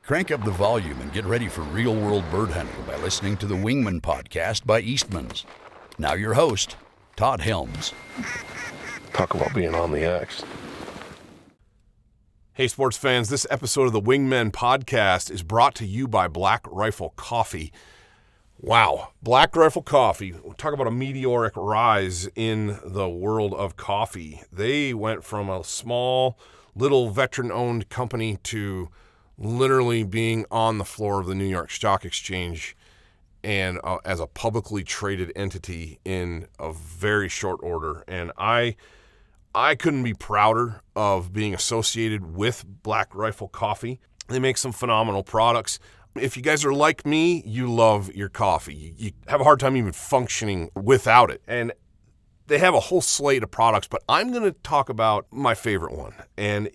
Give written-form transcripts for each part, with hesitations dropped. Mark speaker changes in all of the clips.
Speaker 1: Crank up the volume and get ready for real-world bird hunting by listening to the Wingmen Podcast by Eastman's. Now your host, Todd Helms.
Speaker 2: Talk about being on the X.
Speaker 3: Hey, sports fans, this episode of the Wingmen Podcast is brought to you by Black Rifle Coffee. Wow, Black Rifle Coffee. We'll talk about a meteoric rise in the world of coffee. They went from a small, little veteran-owned company to literally being on the floor of the New York Stock Exchange and as a publicly traded entity in a very short order. And I couldn't be prouder of being associated with Black Rifle Coffee. They make some phenomenal products. If you guys are like me, you love your coffee. You have a hard time even functioning without it. And they have a whole slate of products, but I'm going to talk about my favorite one. And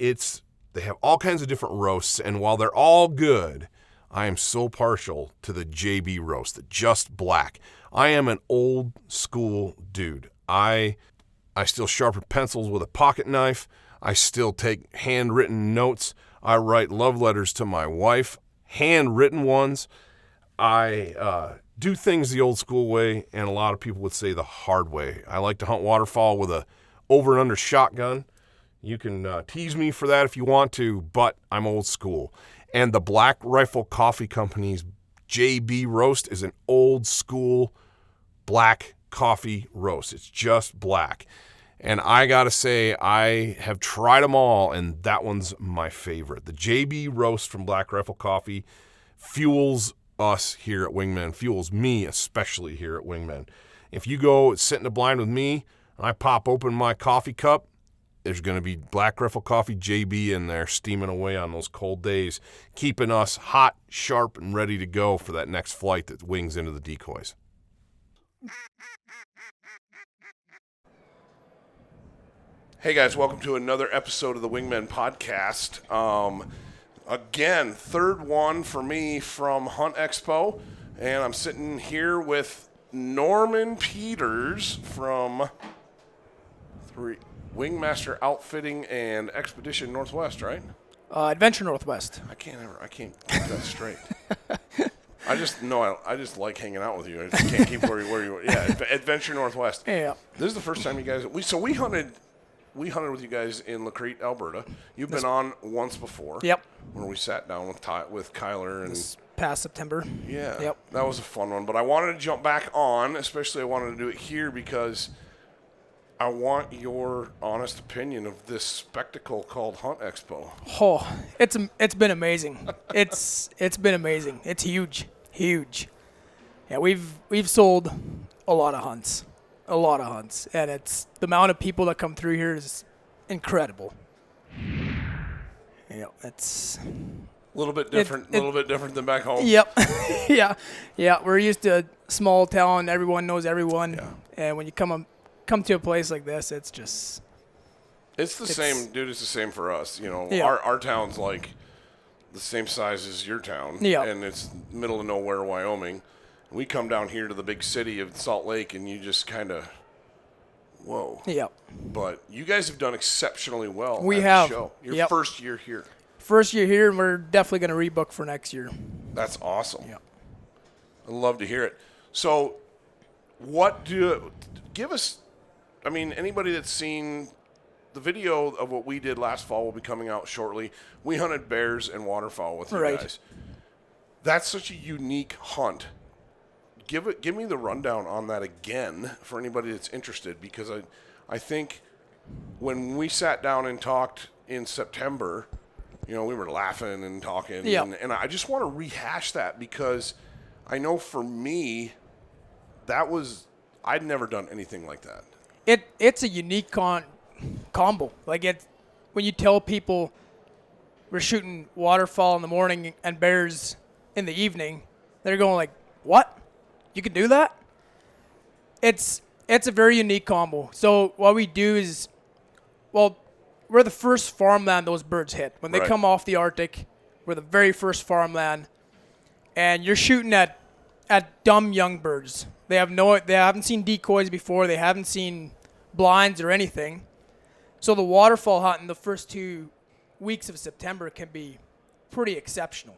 Speaker 3: they have all kinds of different roasts, and while they're all good, I am so partial to the JB roast, the Just Black. I am an old school dude. I still sharpen pencils with a pocket knife. I still take handwritten notes. I write love letters to my wife, handwritten ones. I do things the old school way, and a lot of people would say the hard way. I like to hunt waterfowl with a over and under shotgun. You can tease me for that if you want to, but I'm old school. And the Black Rifle Coffee Company's JB roast is an old school black coffee roast. It's just black. And I got to say, I have tried them all, and that one's my favorite. The JB roast from Black Rifle Coffee fuels us here at Wingmen, fuels me especially here at Wingmen. If you go sit in a blind with me, and I pop open my coffee cup, there's going to be Black Rifle Coffee JB in there steaming away on those cold days, keeping us hot, sharp, and ready to go for that next flight that wings into the decoys. Hey guys, welcome to another episode of the Wingmen Podcast. Again, third one for me from Hunt Expo, and I'm sitting here with Norman Peters from Wingmaster Outfitting and Expedition Northwest, right?
Speaker 4: Adventure Northwest.
Speaker 3: I can't keep that straight. I just like hanging out with you. I just can't keep where you. Yeah, Adventure Northwest.
Speaker 4: Yeah.
Speaker 3: This is the first time you guys. We hunted with you guys in Lacrete, Alberta. You've been on once before.
Speaker 4: Yep.
Speaker 3: Where we sat down with Kyler and
Speaker 4: this past September.
Speaker 3: Yeah.
Speaker 4: Yep.
Speaker 3: That was a fun one. But I wanted to jump back on, especially I wanted to do it here because I want your honest opinion of this spectacle called Hunt Expo.
Speaker 4: Oh, it's been amazing. It's been amazing. It's huge. Yeah, we've sold a lot of hunts, and it's the amount of people that come through here is incredible. Yeah, it's
Speaker 3: a little bit different. Than back home.
Speaker 4: Yep. yeah. We're used to a small town. Everyone knows everyone, and when you come to a place like this, it's
Speaker 3: the same, dude. It's the same for us. You know,
Speaker 4: yeah.
Speaker 3: Our town's like the same size as your town, and it's middle of nowhere, Wyoming. We come down here to the big city of Salt Lake, and you just kind of, whoa.
Speaker 4: Yep.
Speaker 3: But you guys have done exceptionally well.
Speaker 4: We
Speaker 3: at
Speaker 4: have.
Speaker 3: The show. Your first year here.
Speaker 4: First year here, and we're definitely going to rebook for next year.
Speaker 3: That's awesome.
Speaker 4: Yep.
Speaker 3: I'd love to hear it. So, give us. I mean, anybody that's seen the video of what we did last fall will be coming out shortly. We hunted bears and waterfowl with you guys. That's such a unique hunt. Give me the rundown on that again for anybody that's interested, because I think when we sat down and talked in September, you know, we were laughing and talking, and I just want to rehash that because I know for me I'd never done anything like that.
Speaker 4: It's a unique combo. Like when you tell people we're shooting waterfowl in the morning and bears in the evening, they're going like, "What? You can do that?" It's a very unique combo. So what we do is, we're the first farmland those birds hit. When they come off the Arctic, we're the very first farmland, and you're shooting at dumb young birds. They haven't seen decoys before. They haven't seen blinds or anything. So the waterfowl hunt in the first 2 weeks of September can be pretty exceptional.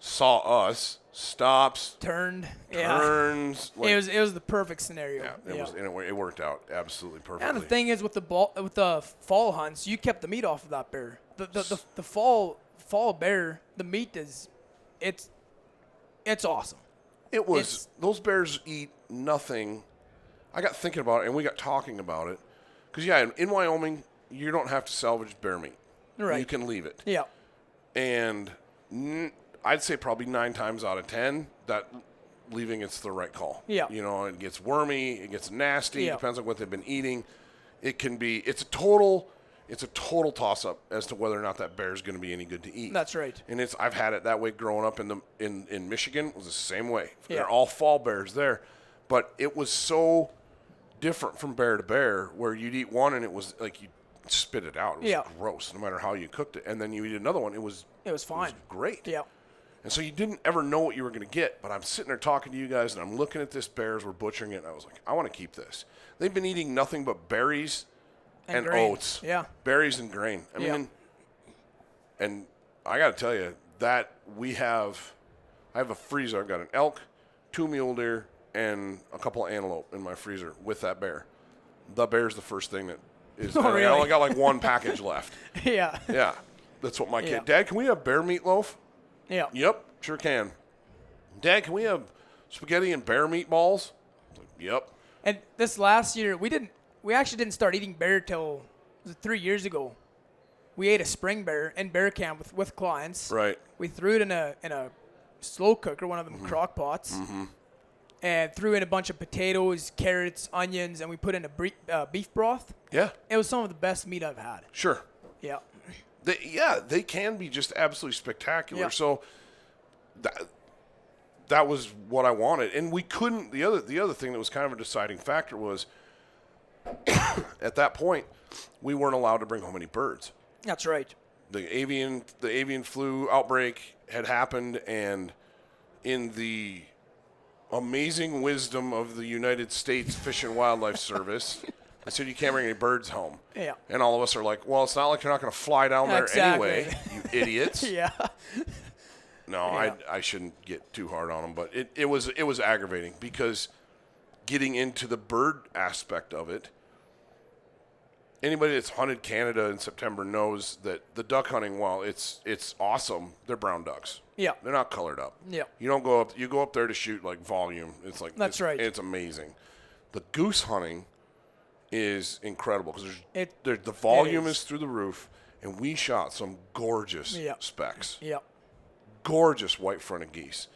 Speaker 2: saw us, stops,
Speaker 4: turns.
Speaker 2: Like,
Speaker 4: it was the perfect scenario.
Speaker 2: Yeah, it worked out absolutely perfectly.
Speaker 4: And the thing is, with the fall hunts, you kept the meat off of that bear. The fall bear, the meat it's awesome.
Speaker 2: Those bears eat nothing. I got thinking about it, and we got talking about it. Because, in Wyoming, you don't have to salvage bear meat.
Speaker 4: Right.
Speaker 2: You can leave it.
Speaker 4: Yeah.
Speaker 2: And I'd say probably 9 times out of 10 that leaving it's the right call.
Speaker 4: Yeah.
Speaker 2: It gets wormy, it gets nasty,
Speaker 4: Yeah.
Speaker 2: depends on what they've been eating. It's a total toss-up as to whether or not that bear is going to be any good to eat.
Speaker 4: That's right.
Speaker 2: And I've had it that way growing up in Michigan. It was the same way.
Speaker 4: Yeah.
Speaker 2: They're all fall bears there. But it was so different from bear to bear where you'd eat one and it was like you spit it out. It was gross no matter how you cooked it. And then you eat another one. It was
Speaker 4: fine.
Speaker 2: It was great.
Speaker 4: Yeah.
Speaker 2: And so you didn't ever know what you were going to get. But I'm sitting there talking to you guys and I'm looking at this bear as we're butchering it. And I was like, I want to keep this. They've been eating nothing but berries and oats.
Speaker 4: Yeah.
Speaker 2: Berries and grain. I mean, and I got to tell you that I have a freezer. I've got an elk, 2 mule deer, and a couple of antelope in my freezer with that bear. The bear's the first thing that is.
Speaker 4: Oh, really?
Speaker 2: I only got like one package left.
Speaker 4: Yeah.
Speaker 2: Yeah. That's what my kid.
Speaker 4: Yeah.
Speaker 2: Dad, can we have bear meatloaf?
Speaker 4: Yeah.
Speaker 2: Yep, sure can. Dad, can we have spaghetti and bear meatballs? Like, yep.
Speaker 4: And this last year, we actually didn't start eating bear till 3 years ago. We ate a spring bear in bear camp with clients.
Speaker 2: Right.
Speaker 4: We threw it in a slow cooker, one of them crock pots, and threw in a bunch of potatoes, carrots, onions, and we put in a beef broth.
Speaker 2: Yeah.
Speaker 4: It was some of the best meat I've had.
Speaker 2: Sure.
Speaker 4: Yeah.
Speaker 2: They can be just absolutely spectacular.
Speaker 4: Yeah.
Speaker 2: So that was what I wanted, and we couldn't. The other thing that was kind of a deciding factor was at that point we weren't allowed to bring home any birds.
Speaker 4: That's right.
Speaker 2: The avian flu outbreak had happened, and in the amazing wisdom of the United States Fish and Wildlife Service, they said you can't bring any birds home.
Speaker 4: Yeah.
Speaker 2: And all of us are like, well, it's not like you're not going to fly down there anyway, you idiots.
Speaker 4: Yeah.
Speaker 2: No,
Speaker 4: Yeah.
Speaker 2: I shouldn't get too hard on them, but it was aggravating because getting into the bird aspect of it, anybody that's hunted Canada in September knows that the duck hunting, while it's awesome, they're brown ducks.
Speaker 4: Yeah.
Speaker 2: They're not colored up.
Speaker 4: Yeah.
Speaker 2: You go up there to shoot like volume. It's like
Speaker 4: That's right.
Speaker 2: It's amazing. The goose hunting is incredible because the volume is through the roof, and we shot some gorgeous specks.
Speaker 4: Yeah.
Speaker 2: Gorgeous white-fronted geese.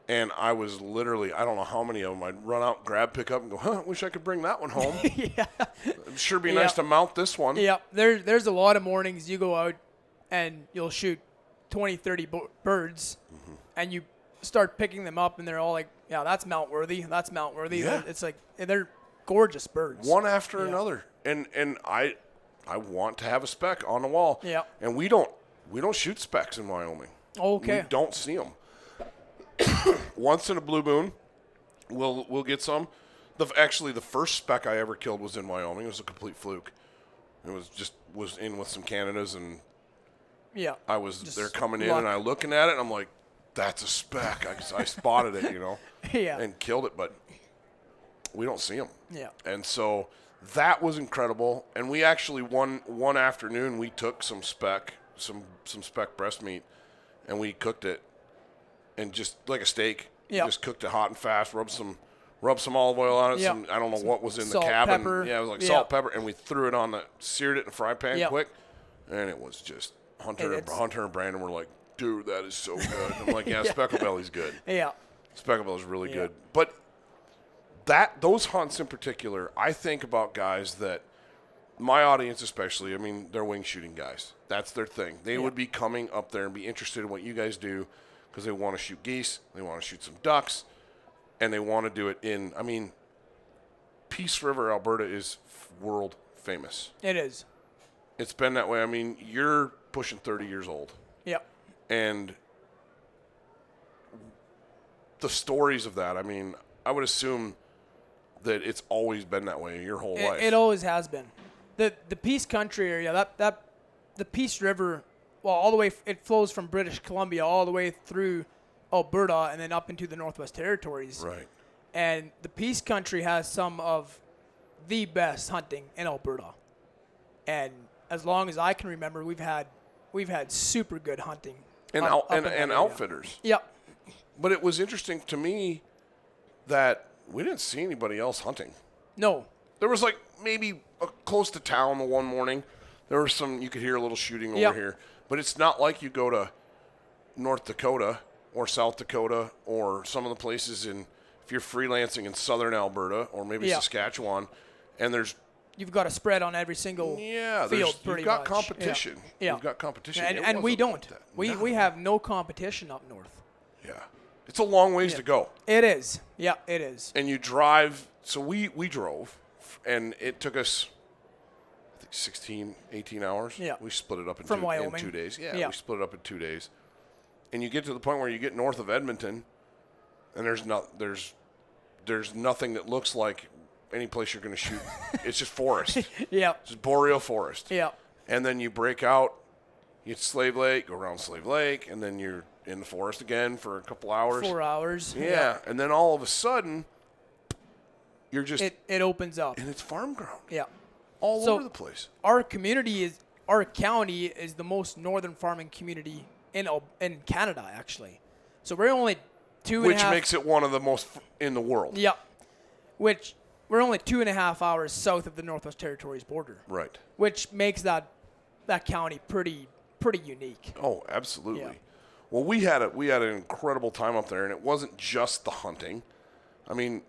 Speaker 2: And I was literally, I don't know how many of them, I'd run out, pick up, and go, wish I could bring that one home.
Speaker 4: Yeah.
Speaker 2: It'd sure be nice to mount this one.
Speaker 4: Yeah. There's a lot of mornings you go out and you'll shoot 20, 30 birds, and you start picking them up, and they're all like, yeah, that's mount worthy. That's mount worthy.
Speaker 2: Yeah.
Speaker 4: It's like, they're gorgeous birds.
Speaker 2: One after another. And I want to have a speck on the wall.
Speaker 4: Yeah.
Speaker 2: And we don't shoot specks in Wyoming.
Speaker 4: Okay.
Speaker 2: We don't see them. Once in a blue moon, we'll get some. Actually, the first speck I ever killed was in Wyoming. It was a complete fluke. It was in with some Canadas, and I was there coming in, and I looking at it, and I'm like, that's a speck. I spotted it, and killed it, but we don't see them.
Speaker 4: Yeah.
Speaker 2: And so that was incredible. And we actually one afternoon we took some speck breast meat, and we cooked it, and just like a steak.
Speaker 4: Yeah.
Speaker 2: Just cooked it hot and fast. Rubbed some olive oil on it.
Speaker 4: Yeah.
Speaker 2: I don't know what was in the
Speaker 4: salt,
Speaker 2: cabin.
Speaker 4: pepper.
Speaker 2: Yeah, it was like salt, pepper, and we threw it on seared it in a fry pan quick, and it was just Hunter and Brandon were like, dude, that is so good. I'm like, yeah, Specklebelly's good.
Speaker 4: Yeah.
Speaker 2: Specklebelly's really good. But those hunts in particular, I think about guys that my audience especially, I mean, they're wing shooting guys. That's their thing. They would be coming up there and be interested in what you guys do because they want to shoot geese, they want to shoot some ducks, and they want to do it Peace River, Alberta is world famous.
Speaker 4: It is.
Speaker 2: It's been that way. I mean, you're pushing 30 years old.
Speaker 4: Yep.
Speaker 2: And the stories of that, I mean, I would assume that it's always been that way your whole life.
Speaker 4: It always has been. The Peace Country area, the Peace River, well, all the way, it flows from British Columbia all the way through Alberta and then up into the Northwest Territories.
Speaker 2: Right.
Speaker 4: And the Peace Country has some of the best hunting in Alberta. And as long as I can remember, we've had super good hunting.
Speaker 2: And outfitters.
Speaker 4: Yep.
Speaker 2: But it was interesting to me that we didn't see anybody else hunting.
Speaker 4: No.
Speaker 2: There was like maybe close to town the one morning. There was some, you could hear a little shooting over here. But it's not like you go to North Dakota or South Dakota or some of the places if you're freelancing in southern Alberta or maybe Saskatchewan, and
Speaker 4: you've got a spread on every single field pretty
Speaker 2: you've got
Speaker 4: much.
Speaker 2: competition.
Speaker 4: Yeah.
Speaker 2: You've got competition.
Speaker 4: And we don't. We have no competition up north.
Speaker 2: Yeah. It's a long ways to go.
Speaker 4: It is. Yeah, it is.
Speaker 2: And you drive. So we drove, and it took us, I think, 16, 18 hours.
Speaker 4: Yeah.
Speaker 2: We split it up in,
Speaker 4: From
Speaker 2: in
Speaker 4: Wyoming.
Speaker 2: 2 days.
Speaker 4: Yeah.
Speaker 2: We split it up in 2 days. And you get to the point where you get north of Edmonton, and there's nothing that looks like any place you're going to shoot. It's just forest.
Speaker 4: Yeah.
Speaker 2: It's just boreal forest.
Speaker 4: Yeah.
Speaker 2: And then you break out, you hit Slave Lake, go around Slave Lake, and then you're in the forest again for a couple hours.
Speaker 4: 4 hours.
Speaker 2: Yeah. And then all of a sudden, you're just...
Speaker 4: It opens up.
Speaker 2: And it's farm ground.
Speaker 4: Yeah.
Speaker 2: All
Speaker 4: So
Speaker 2: over the place.
Speaker 4: Our county is the most northern farming community in Canada, actually. So we're only
Speaker 2: Which makes it one of the most in the world.
Speaker 4: Yeah. Which we're only 2.5 hours south of the Northwest Territories border.
Speaker 2: Right.
Speaker 4: Which makes that county pretty unique.
Speaker 2: Oh, absolutely.
Speaker 4: Yeah.
Speaker 2: Well, we had an incredible time up there, and it wasn't just the hunting. I mean,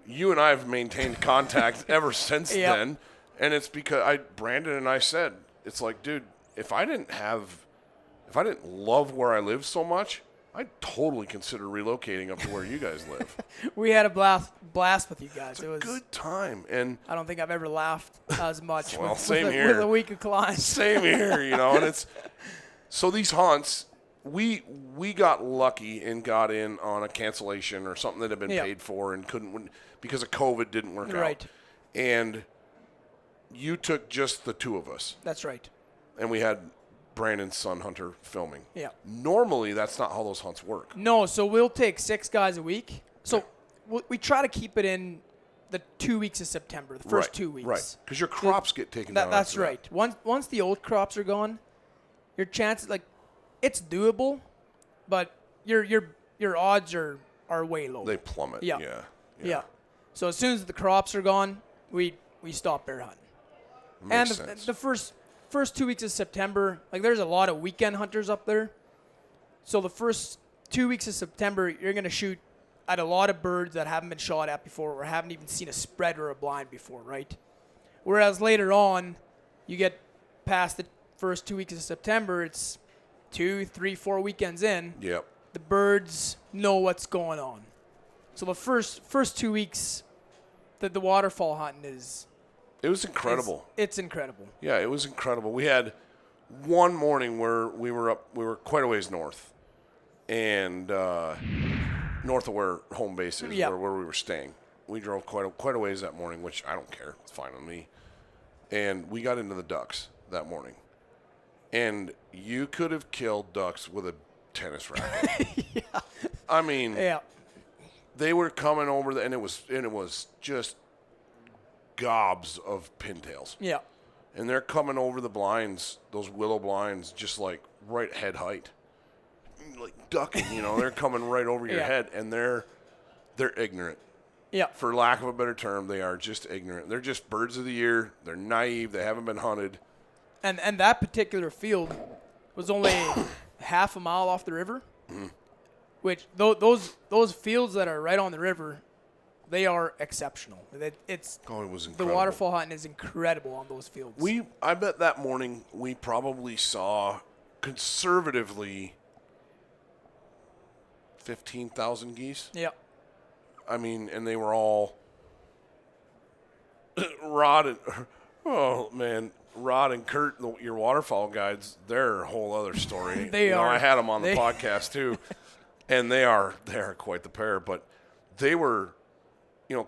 Speaker 2: you and I have maintained contact ever since then, and it's because Brandon and I said, it's like, dude, if I didn't love where I live so much, I'd totally consider relocating up to where you guys live.
Speaker 4: We had a blast with you guys.
Speaker 2: It was a good time, and
Speaker 4: I don't think I've ever laughed as much with a week of climbs.
Speaker 2: Same here, and it's so these hunts. We got lucky and got in on a cancellation or something that had been paid for and couldn't because of COVID didn't work out. And you took just the two of us.
Speaker 4: That's right.
Speaker 2: And we had Brandon's son Hunter filming.
Speaker 4: Yeah.
Speaker 2: Normally that's not how those hunts work.
Speaker 4: No, so we'll take 6 guys a week. So we try to keep it in the 2 weeks of September, the first 2 weeks.
Speaker 2: Right. Because your crops get taken down.
Speaker 4: That's right. Once the old crops are gone, your chances it's doable, but your odds are way low.
Speaker 2: They plummet.
Speaker 4: Yeah. So as soon as the crops are gone, we stop bear hunting.
Speaker 2: Makes sense.
Speaker 4: The first 2 weeks of September, there's a lot of weekend hunters up there. So the first 2 weeks of September, you're going to shoot at a lot of birds that haven't been shot at before or haven't even seen a spread or a blind before, right? Whereas later on, you get past the first 2 weeks of September, it's 2, 3, 4 weekends in.
Speaker 2: Yep.
Speaker 4: The birds know what's going on. So the first 2 weeks, the waterfowl hunting is...
Speaker 2: It was incredible.
Speaker 4: It's incredible.
Speaker 2: Yeah, it was incredible. We had one morning where we were quite a ways north, and north of where home base is, where we were staying. We drove quite a ways that morning, which I don't care. It's fine with me. And we got into the ducks that morning. And you could have killed ducks with a tennis racket. I mean, they were coming over, and it was just gobs of pintails.
Speaker 4: Yeah.
Speaker 2: And they're coming over the blinds, those willow blinds, just like right head height. Like ducking, they're coming right over your head, and they're ignorant.
Speaker 4: Yeah.
Speaker 2: For lack of a better term, they are just ignorant. They're just birds of the year. They're naive. They haven't been hunted.
Speaker 4: And that particular field was only half a mile off the river, which those fields that are right on the river, they are exceptional. It was incredible. The waterfowl hunting is incredible on those fields.
Speaker 2: I bet that morning we probably saw conservatively 15,000 geese.
Speaker 4: Yeah.
Speaker 2: I mean, and they were all Rod and Kurt, your waterfowl guides, they're a whole other story.
Speaker 4: They are.
Speaker 2: I had them on the podcast too, and they are quite the pair. But they were,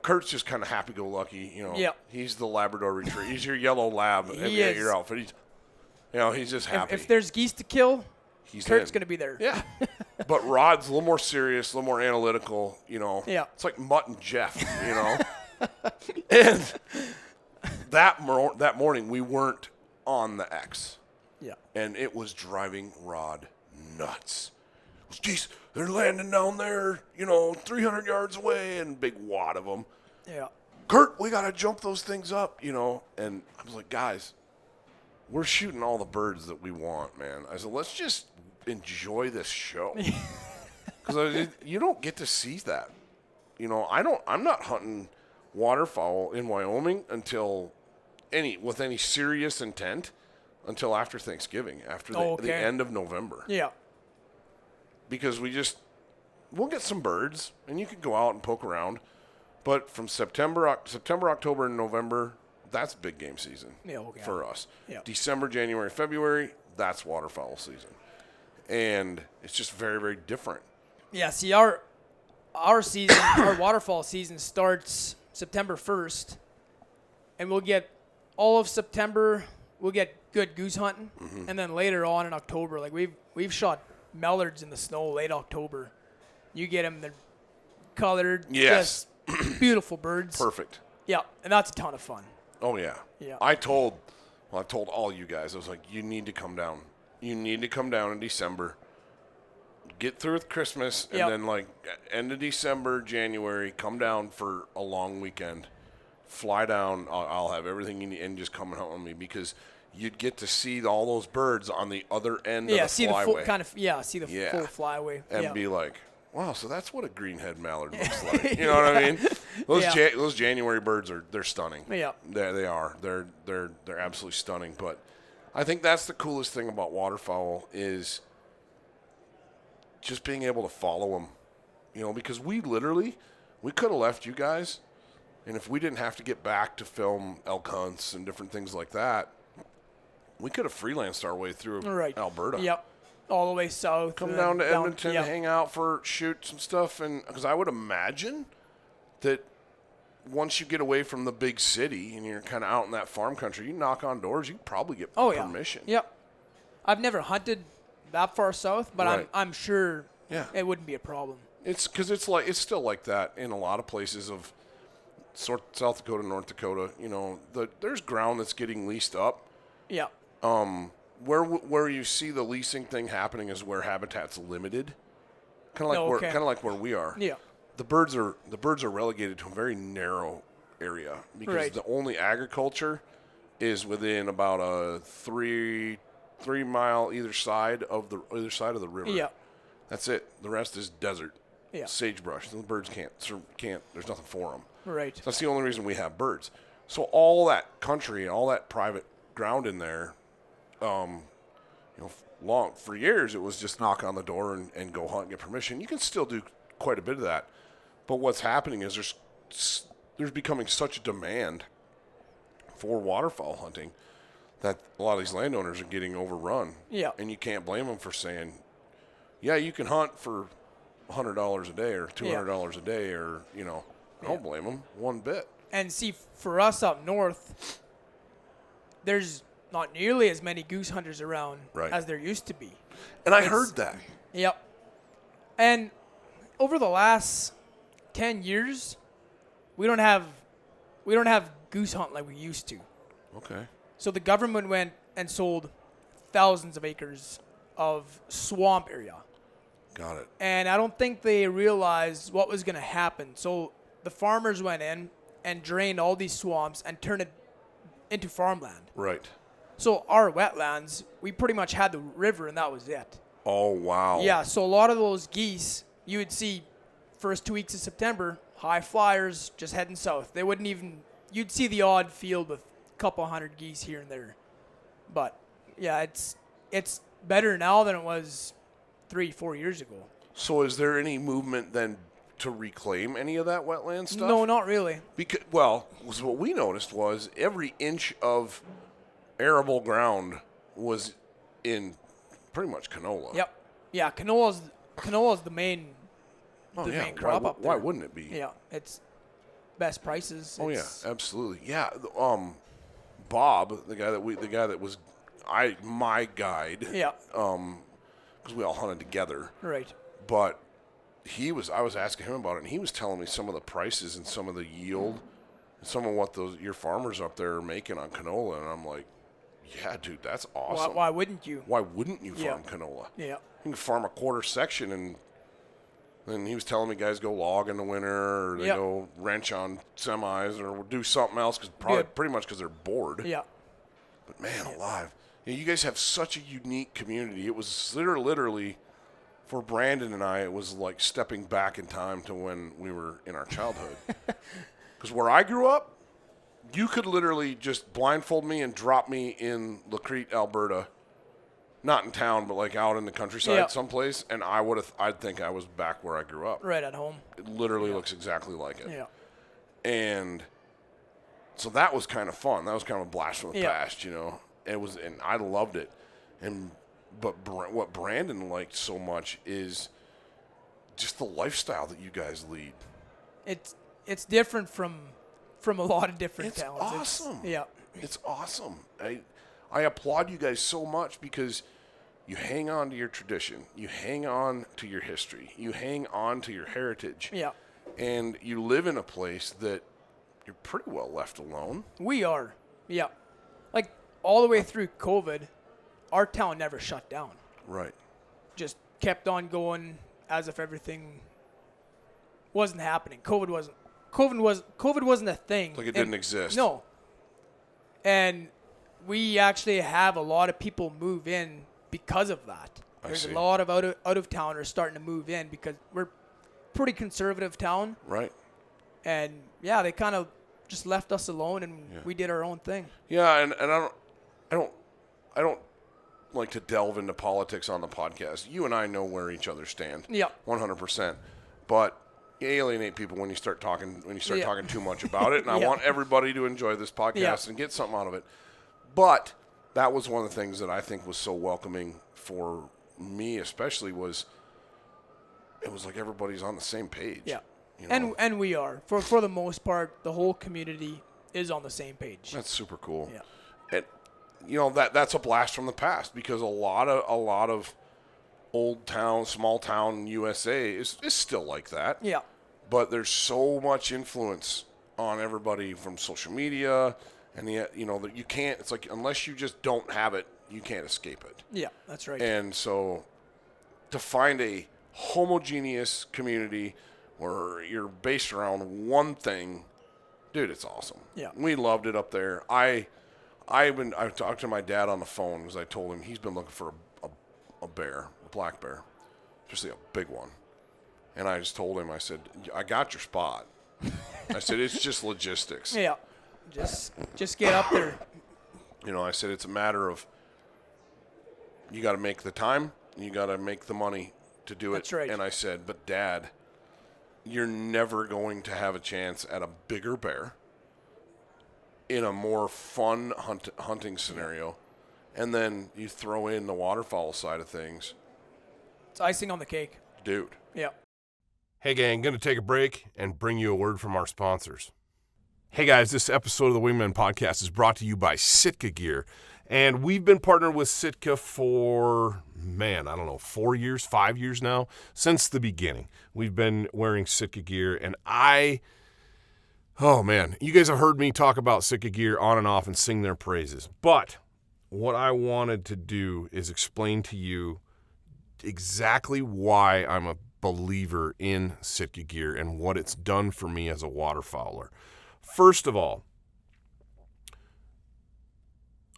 Speaker 2: Kurt's just kind of happy-go-lucky. He's the Labrador Retriever. He's your yellow lab at your outfit. He's just happy.
Speaker 4: If there's geese to kill,
Speaker 2: Kurt's
Speaker 4: going to be there.
Speaker 2: Yeah, But Rod's a little more serious, a little more analytical, you know.
Speaker 4: Yeah.
Speaker 2: It's like Mutt and Jeff, you know. And that morning, we weren't on the X.
Speaker 4: Yeah.
Speaker 2: And it was driving Rod nuts. Geez, they're landing down there, you know, 300 yards away, and big wad of them.
Speaker 4: Yeah.
Speaker 2: Kurt, we got to jump those things up, you know. And I was like, guys, we're shooting all the birds that we want, man. I said, let's just enjoy this show. Because you don't get to see that. You know, I'm not hunting waterfowl in Wyoming with any serious intent until after Thanksgiving, after the end of November.
Speaker 4: Yeah.
Speaker 2: Because we'll get some birds, and you can go out and poke around. But from September, October, and November, that's big game season for us.
Speaker 4: Yeah.
Speaker 2: December, January, February, that's waterfowl season. And it's just very, very different.
Speaker 4: Yeah, see, our season, our waterfowl season starts September 1st, and we'll get all of September, we'll get good goose hunting, and then later on in October, like we've shot mallards in the snow late October. You get them, they're colored,
Speaker 2: yes,
Speaker 4: just beautiful birds.
Speaker 2: Perfect.
Speaker 4: Yeah, and that's a ton of fun.
Speaker 2: Oh yeah.
Speaker 4: Yeah.
Speaker 2: I told all you guys, I was like, you need to come down. You need to come down in December. Get through with Christmas, and then like end of December, January, come down for a long weekend. Fly down. I'll have everything you need, and just come and hunt with me, because you'd get to see all those birds on the other end of the
Speaker 4: see
Speaker 2: flyway.
Speaker 4: The full flyway.
Speaker 2: And be like, wow, so that's what a greenhead mallard looks like. You know what I mean? Those January birds they're stunning.
Speaker 4: Yeah.
Speaker 2: They are. They're absolutely stunning. But I think that's the coolest thing about waterfowl is just being able to follow them. You know, because we could have left you guys, and if we didn't have to get back to film elk hunts and different things like that, we could have freelanced our way through Alberta.
Speaker 4: Yep. All the way south.
Speaker 2: Come down to Edmonton, hang out shoot some stuff. And because I would imagine that once you get away from the big city and you're kind of out in that farm country, you knock on doors, you probably get permission.
Speaker 4: Yep. I've never hunted that far south, but I'm sure it wouldn't be a problem.
Speaker 2: It's because it's still like that in a lot of places of South Dakota, North Dakota. You know, there's ground that's getting leased up.
Speaker 4: Yeah.
Speaker 2: Where you see the leasing thing happening is where habitat's limited, kind of like where we are.
Speaker 4: Yeah.
Speaker 2: The birds are relegated to a very narrow area because the only agriculture is within about a 3 mile either side of the river.
Speaker 4: Yeah.
Speaker 2: That's it. The rest is desert.
Speaker 4: Yeah.
Speaker 2: Sagebrush. The birds can't. There's nothing for them.
Speaker 4: Right.
Speaker 2: So that's the only reason we have birds. So all that country, all that private ground in there, for years it was just knock on the door and go hunt and get permission. You can still do quite a bit of that, but what's happening is there's becoming such a demand for waterfowl hunting that a lot of these landowners are getting overrun.
Speaker 4: Yeah.
Speaker 2: And you can't blame them for saying, yeah, you can hunt for $100 a day or $200 a day, or I don't blame them one bit.
Speaker 4: And see, for us up north, there's not nearly as many goose hunters around as there used to be.
Speaker 2: And I heard that.
Speaker 4: Yep. And over the last 10 years, we don't have goose hunt like we used to.
Speaker 2: Okay.
Speaker 4: So the government went and sold thousands of acres of swamp area.
Speaker 2: Got it.
Speaker 4: And I don't think they realized what was going to happen. So the farmers went in and drained all these swamps and turned it into farmland.
Speaker 2: Right.
Speaker 4: So our wetlands, we pretty much had the river, and that was it.
Speaker 2: Oh, wow.
Speaker 4: Yeah, so a lot of those geese, you would see first 2 weeks of September, high flyers just heading south. They wouldn't even, you'd see the odd field with a couple hundred geese here and there. But, yeah, it's better now than it was 3-4 years ago.
Speaker 2: So is there any movement then to reclaim any of that wetland stuff?
Speaker 4: No, not really.
Speaker 2: Because, what we noticed was every inch of arable ground was in pretty much canola.
Speaker 4: Yep. Yeah, canola's the main main crop up there.
Speaker 2: Why wouldn't it be?
Speaker 4: Yeah, it's best prices.
Speaker 2: Oh yeah, absolutely. Yeah, Bob, the guy that was my guide.
Speaker 4: Yeah.
Speaker 2: Because we all hunted together.
Speaker 4: Right.
Speaker 2: But I was asking him about it, and he was telling me some of the prices and some of the yield and some of what your farmers up there are making on canola. And I'm like, yeah, dude, that's awesome.
Speaker 4: Why wouldn't you?
Speaker 2: Why wouldn't you farm canola?
Speaker 4: Yeah.
Speaker 2: You can farm a quarter section, and then he was telling me guys go log in the winter, or they go wrench on semis, or do something else, pretty much because they're bored.
Speaker 4: Yeah.
Speaker 2: But man alive, you guys have such a unique community. It was literally, for Brandon and I, it was like stepping back in time to when we were in our childhood. Because where I grew up, you could literally just blindfold me and drop me in Lacrete, Alberta, not in town, but like out in the countryside someplace, and I'd think I was back where I grew up.
Speaker 4: Right at home.
Speaker 2: It literally looks exactly like it.
Speaker 4: Yeah.
Speaker 2: And so that was kind of fun. That was kind of a blast from the past, It was, and I loved it. But what Brandon liked so much is just the lifestyle that you guys lead.
Speaker 4: It's different from a lot of different towns.
Speaker 2: It's awesome.
Speaker 4: It's
Speaker 2: awesome. I applaud you guys so much because you hang on to your tradition. You hang on to your history. You hang on to your heritage.
Speaker 4: Yeah.
Speaker 2: And you live in a place that you're pretty well left alone.
Speaker 4: We are. Yeah. Like all the way through COVID, our town never shut down.
Speaker 2: Right.
Speaker 4: Just kept on going as if everything wasn't happening. COVID wasn't a thing.
Speaker 2: Like it didn't exist.
Speaker 4: No. And we actually have a lot of people move in because of that. There's a lot of out of towners starting to move in because we're pretty conservative town.
Speaker 2: Right.
Speaker 4: And they kind of just left us alone, and we did our own thing.
Speaker 2: Yeah, and I don't like to delve into politics on the podcast. You and I know where each other stand.
Speaker 4: Yeah.
Speaker 2: 100%. But you alienate people when you start talking talking too much about it. And I want everybody to enjoy this podcast and get something out of it. But that was one of the things that I think was so welcoming for me, especially, was it was like everybody's on the same page.
Speaker 4: Yeah. And we are. For the most part, the whole community is on the same page.
Speaker 2: That's super cool.
Speaker 4: Yeah.
Speaker 2: And that's a blast from the past, because a lot of old town, small town USA is still like that.
Speaker 4: Yeah.
Speaker 2: But there's so much influence on everybody from social media, and that you can't. It's like, unless you just don't have it, you can't escape it.
Speaker 4: Yeah, that's right.
Speaker 2: And so to find a homogeneous community where you're based around one thing, dude, it's awesome.
Speaker 4: Yeah.
Speaker 2: We loved it up there. I talked to my dad on the phone because I told him he's been looking for a bear, a black bear, especially a big one. And I just told him, I said, I got your spot. I said, it's just logistics.
Speaker 4: Yeah. Just get up there.
Speaker 2: I said, it's a matter of you got to make the time, and you got to make the money to do it.
Speaker 4: That's right.
Speaker 2: And I said, but Dad, you're never going to have a chance at a bigger bear in a more fun hunting scenario. And then you throw in the waterfowl side of things.
Speaker 4: It's icing on the cake.
Speaker 2: Dude.
Speaker 4: Yeah.
Speaker 3: Hey gang, going to take a break and bring you a word from our sponsors. Hey guys, this episode of the Wingmen Podcast is brought to you by Sitka Gear. And we've been partnered with Sitka for, 4 years, 5 years now, since the beginning. We've been wearing Sitka Gear, and you guys have heard me talk about Sitka Gear on and off and sing their praises. But what I wanted to do is explain to you exactly why I'm a believer in Sitka Gear and what it's done for me as a waterfowler. First of all,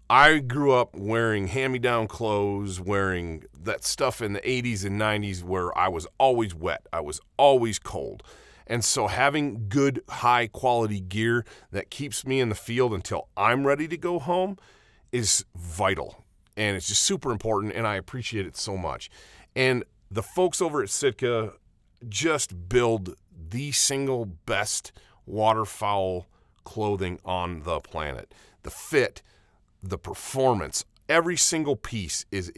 Speaker 3: I grew up wearing hand-me-down clothes, wearing that stuff in the 80s and 90s where I was always wet. I was always cold. And so having good, high-quality gear that keeps me in the field until I'm ready to go home is vital. And it's just super important, and I appreciate it so much. And the folks over at Sitka just build the single best waterfowl clothing on the planet. The fit, the performance, every single piece is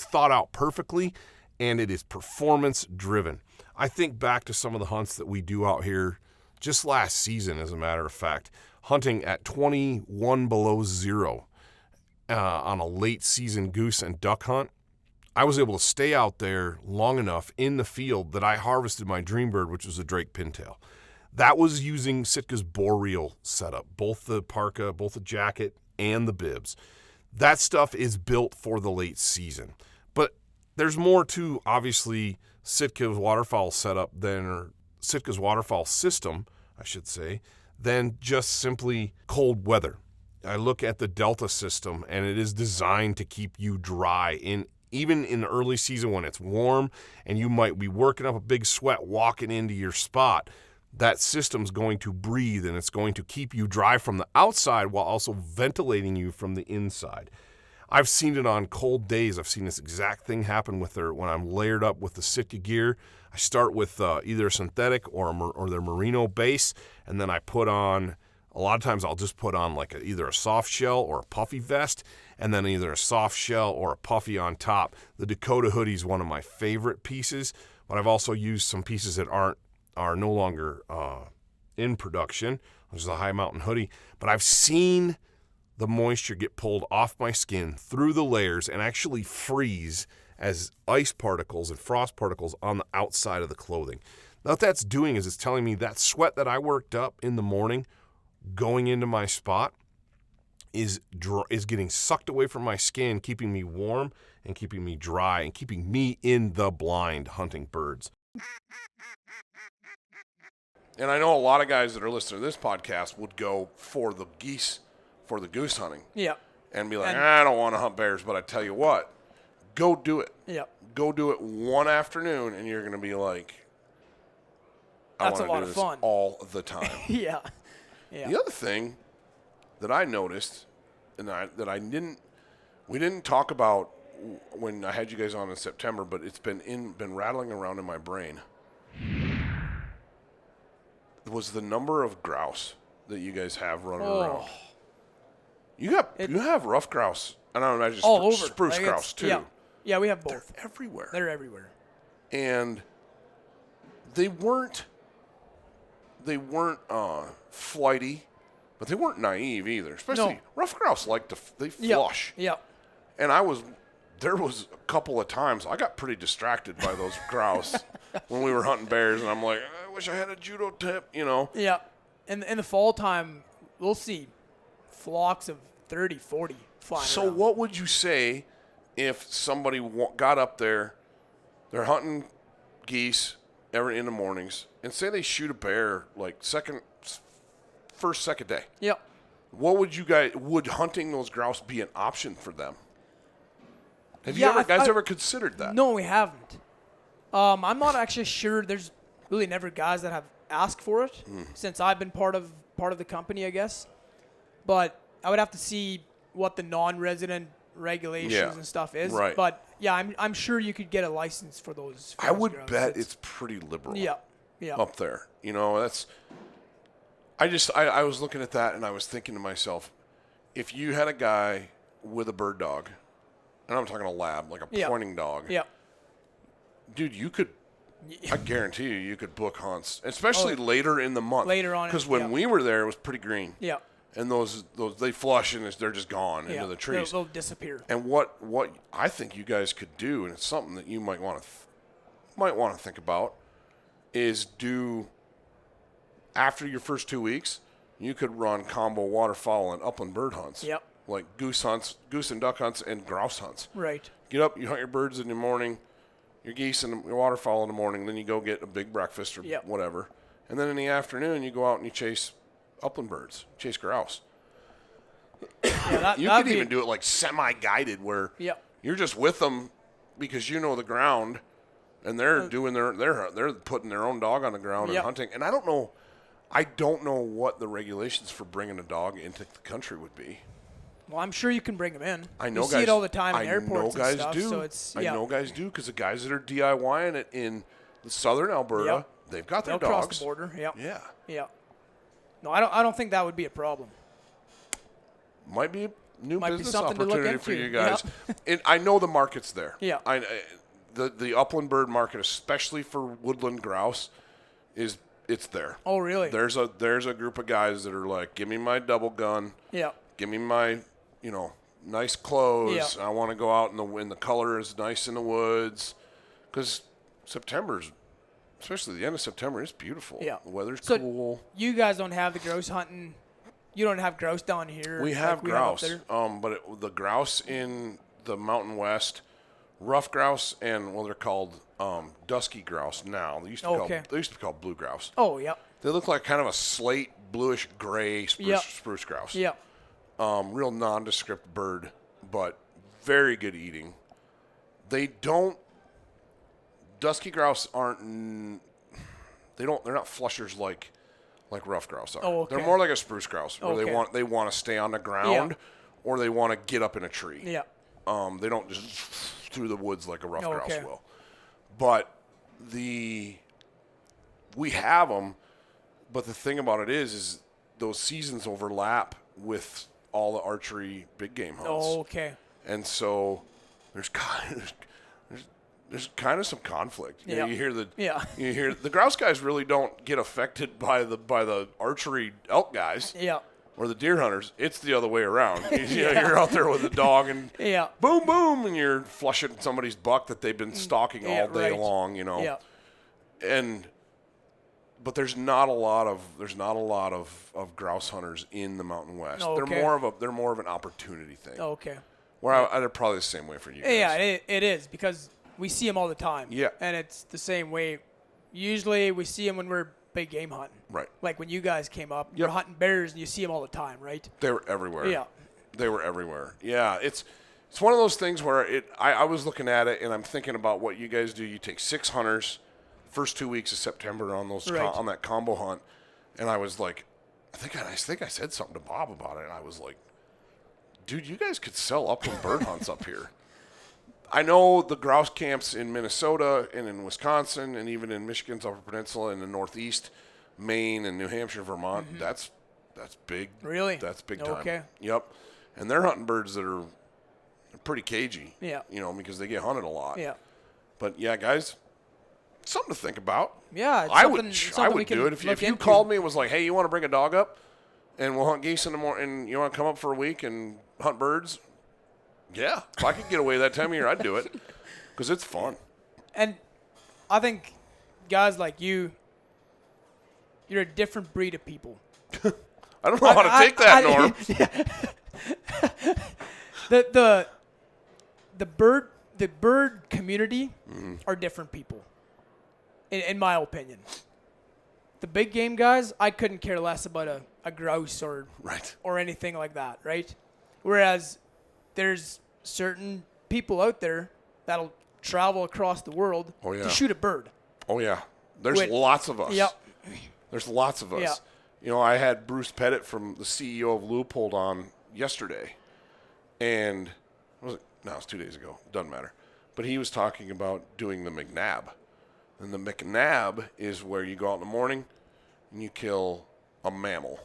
Speaker 3: thought out perfectly, and it is performance driven. I think back to some of the hunts that we do out here just last season, as a matter of fact, hunting at 21 below zero on a late season goose and duck hunt. I was able to stay out there long enough in the field that I harvested my dream bird, which was a Drake pintail. That was using Sitka's boreal setup, both the parka, both the jacket, and the bibs. That stuff is built for the late season. But there's more to, obviously, Sitka's waterfowl setup or Sitka's waterfowl system, I should say, than just simply cold weather. I look at the Delta system, and it is designed to keep you dry even in the early season when it's warm and you might be working up a big sweat walking into your spot. That system's going to breathe, and it's going to keep you dry from the outside while also ventilating you from the inside. I've seen it on cold days. I've seen this exact thing happen with when I'm layered up with the Sitka gear. I start with either a synthetic or their merino base, and then I put on, a lot of times I'll just put on like either a soft shell or a puffy vest, and then either a soft shell or a puffy on top. The Dakota hoodie is one of my favorite pieces, but I've also used some pieces that are no longer in production, which is a high mountain hoodie. But I've seen the moisture get pulled off my skin through the layers and actually freeze as ice particles and frost particles on the outside of the clothing. Now what that's doing is it's telling me that sweat that I worked up in the morning going into my spot is getting sucked away from my skin, keeping me warm and keeping me dry and keeping me in the blind hunting birds.
Speaker 2: And I know a lot of guys that are listening to this podcast would go for the goose hunting.
Speaker 4: Yeah.
Speaker 2: And be like, I don't want to hunt bears, but I tell you what, go do it.
Speaker 4: Yeah.
Speaker 2: Go do it one afternoon, and you're going to be like,
Speaker 4: That's
Speaker 2: I
Speaker 4: a
Speaker 2: want
Speaker 4: lot
Speaker 2: to
Speaker 4: of
Speaker 2: do this
Speaker 4: fun.
Speaker 2: all the time.
Speaker 4: Yeah. Yeah.
Speaker 2: The other thing that I noticed, and we didn't talk about when I had you guys on in September, but it's been rattling around in my brain. Was the number of grouse that you guys have running around? You have rough grouse, and I imagine
Speaker 4: all over.
Speaker 2: spruce grouse too.
Speaker 4: Yeah, we have both.
Speaker 2: They're everywhere.
Speaker 4: They're everywhere.
Speaker 2: And they weren't flighty, but they weren't naive either. Especially rough grouse they flush.
Speaker 4: Yeah.
Speaker 2: And there was a couple of times I got pretty distracted by those grouse when we were hunting bears, and I'm like, I wish I had a judo tip,
Speaker 4: Yeah. In the fall time, we'll see flocks of 30, 40 flying
Speaker 2: So
Speaker 4: around.
Speaker 2: what would you say if somebody got up there, they're hunting geese in the mornings, and say they shoot a bear like first, second day?
Speaker 4: Yeah.
Speaker 2: What would hunting those grouse be an option for them? Have you ever considered that?
Speaker 4: No, we haven't. I'm not actually sure. There's really never guys that have asked for it since I've been part of the company, I guess. But I would have to see what the non-resident regulations and stuff is.
Speaker 2: Right.
Speaker 4: But yeah, I'm sure you could get a license for those.
Speaker 2: I would bet it's pretty liberal.
Speaker 4: Yeah.
Speaker 2: Up there, that's. I was looking at that and I was thinking to myself, if you had a guy with a bird dog, and I'm talking a lab, like a pointing dog.
Speaker 4: Yeah.
Speaker 2: Dude, I guarantee you could book hunts, especially later in the month.
Speaker 4: Later on.
Speaker 2: Because when we were there, it was pretty green.
Speaker 4: Yeah.
Speaker 2: And those they flush and they're just gone into the trees.
Speaker 4: They'll disappear.
Speaker 2: And what I think you guys could do, and it's something that you might want to think about, is do after your first 2 weeks, you could run combo waterfowl and upland bird hunts.
Speaker 4: Yep.
Speaker 2: Like goose and duck hunts and grouse hunts.
Speaker 4: Right.
Speaker 2: Get up, you hunt your birds in the morning, your geese and your waterfowl in the morning, then you go get a big breakfast or whatever. And then in the afternoon, you go out and you chase upland birds, chase grouse.
Speaker 4: Yeah,
Speaker 2: you could even do it like semi-guided where
Speaker 4: you're
Speaker 2: just with them because you know the ground, and they're doing they're putting their own dog on the ground and hunting. And I don't know what the regulations for bringing a dog into the country would be.
Speaker 4: Well, I'm sure you can bring them in.
Speaker 2: I know
Speaker 4: you see it all the time in airports
Speaker 2: and
Speaker 4: stuff.
Speaker 2: Do.
Speaker 4: So it's
Speaker 2: I know guys do because the guys that are DIYing it in the southern Alberta, they've got their
Speaker 4: They'll
Speaker 2: dogs.
Speaker 4: cross the border. Yeah.
Speaker 2: Yeah.
Speaker 4: Yeah. No, I don't think that would be a problem.
Speaker 2: Might be a new business
Speaker 4: something to look
Speaker 2: opportunity
Speaker 4: into.
Speaker 2: for you guys. And I know the market's there.
Speaker 4: Yeah.
Speaker 2: The upland bird market, especially for woodland grouse, it's there.
Speaker 4: Oh, really?
Speaker 2: There's a group of guys that are like, give me my double gun.
Speaker 4: Yeah.
Speaker 2: Give me my, nice clothes.
Speaker 4: Yeah.
Speaker 2: I want to go out when the color is nice in the woods, because September's, especially the end of September, is beautiful.
Speaker 4: Yeah.
Speaker 2: The weather's
Speaker 4: So
Speaker 2: cool.
Speaker 4: you guys don't have the grouse hunting. You don't have grouse down here.
Speaker 2: We have
Speaker 4: like up
Speaker 2: grouse,
Speaker 4: there?
Speaker 2: but the grouse in the Mountain West, rough grouse, and they're called dusky grouse now. They used to be called blue grouse.
Speaker 4: Oh, yeah.
Speaker 2: They look like kind of a slate, bluish gray
Speaker 4: Yep.
Speaker 2: spruce grouse.
Speaker 4: Yeah.
Speaker 2: Real nondescript bird, but very good eating. Dusky grouse they're not flushers like rough grouse are.
Speaker 4: Oh, okay.
Speaker 2: They're more like a spruce grouse where
Speaker 4: Okay.
Speaker 2: they want to stay on the ground,
Speaker 4: Yeah.
Speaker 2: or they want to get up in a tree.
Speaker 4: Yeah.
Speaker 2: They don't just through the woods like a rough
Speaker 4: Okay.
Speaker 2: grouse will. But we have them, but the thing about it is those seasons overlap with all the archery big game hunts.
Speaker 4: Oh, okay.
Speaker 2: And so there's kind of some conflict. You know,
Speaker 4: Yeah.
Speaker 2: you hear the grouse guys really don't get affected by the archery elk guys
Speaker 4: Yeah.
Speaker 2: or the deer hunters. It's the other way around. You're out there with a dog and
Speaker 4: Yeah.
Speaker 2: boom boom, and you're flushing somebody's buck that they've been stalking all day
Speaker 4: right.
Speaker 2: long.
Speaker 4: Yeah.
Speaker 2: But there's not a lot of grouse hunters in the Mountain West.
Speaker 4: Oh, okay.
Speaker 2: They're more of an opportunity thing.
Speaker 4: Oh, okay.
Speaker 2: Where they're probably the same way for you guys.
Speaker 4: Yeah, it is, because we see them all the time.
Speaker 2: Yeah.
Speaker 4: And it's the same way. Usually we see them when we're big game hunting.
Speaker 2: Right.
Speaker 4: Like when you guys came up,
Speaker 2: Yep.
Speaker 4: you're hunting bears and you see them all the time, right?
Speaker 2: They were everywhere.
Speaker 4: Yeah.
Speaker 2: They were everywhere. Yeah, it's one of those things where I was looking at it and I'm thinking about what you guys do. You take 6 hunters first 2 weeks of September on those
Speaker 4: Right.
Speaker 2: on that combo hunt, and I was like, I think I said something to Bob about it, and I was like, dude, you guys could sell upland bird hunts up here. I know the grouse camps in Minnesota and in Wisconsin and even in Michigan's Upper Peninsula in the Northeast, Maine and New Hampshire, Vermont.
Speaker 4: Mm-hmm.
Speaker 2: That's big.
Speaker 4: Really?
Speaker 2: That's big time.
Speaker 4: Okay.
Speaker 2: Yep. And they're hunting birds that are pretty cagey.
Speaker 4: Yeah.
Speaker 2: Because they get hunted a lot.
Speaker 4: Yeah.
Speaker 2: But yeah, guys, something to think about.
Speaker 4: Yeah. It's
Speaker 2: I
Speaker 4: something we
Speaker 2: would
Speaker 4: can
Speaker 2: do it if
Speaker 4: look
Speaker 2: you
Speaker 4: into.
Speaker 2: called me and was like, "Hey, you want to bring a dog up, and we'll hunt geese in the morning, and you want to come up for a week and hunt birds?" Yeah, if I could get away that time of year, I'd do it because it's fun.
Speaker 4: And I think guys like you're a different breed of people.
Speaker 2: I don't know how to take that, Norm.
Speaker 4: The bird community are different people, in my opinion. The big game guys, I couldn't care less about a grouse or
Speaker 2: Right.
Speaker 4: or anything like that, right? Whereas there's certain people out there that'll travel across the world
Speaker 2: Oh, yeah.
Speaker 4: to shoot a bird.
Speaker 2: Oh yeah, there's
Speaker 4: Wait.
Speaker 2: lots of us.
Speaker 4: Yep.
Speaker 2: There's lots of us.
Speaker 4: Yeah.
Speaker 2: I had Bruce Pettet from the CEO of Leupold on yesterday, and it's 2 days ago. Doesn't matter. But he was talking about doing the Macnab, and the Macnab is where you go out in the morning and you kill a mammal,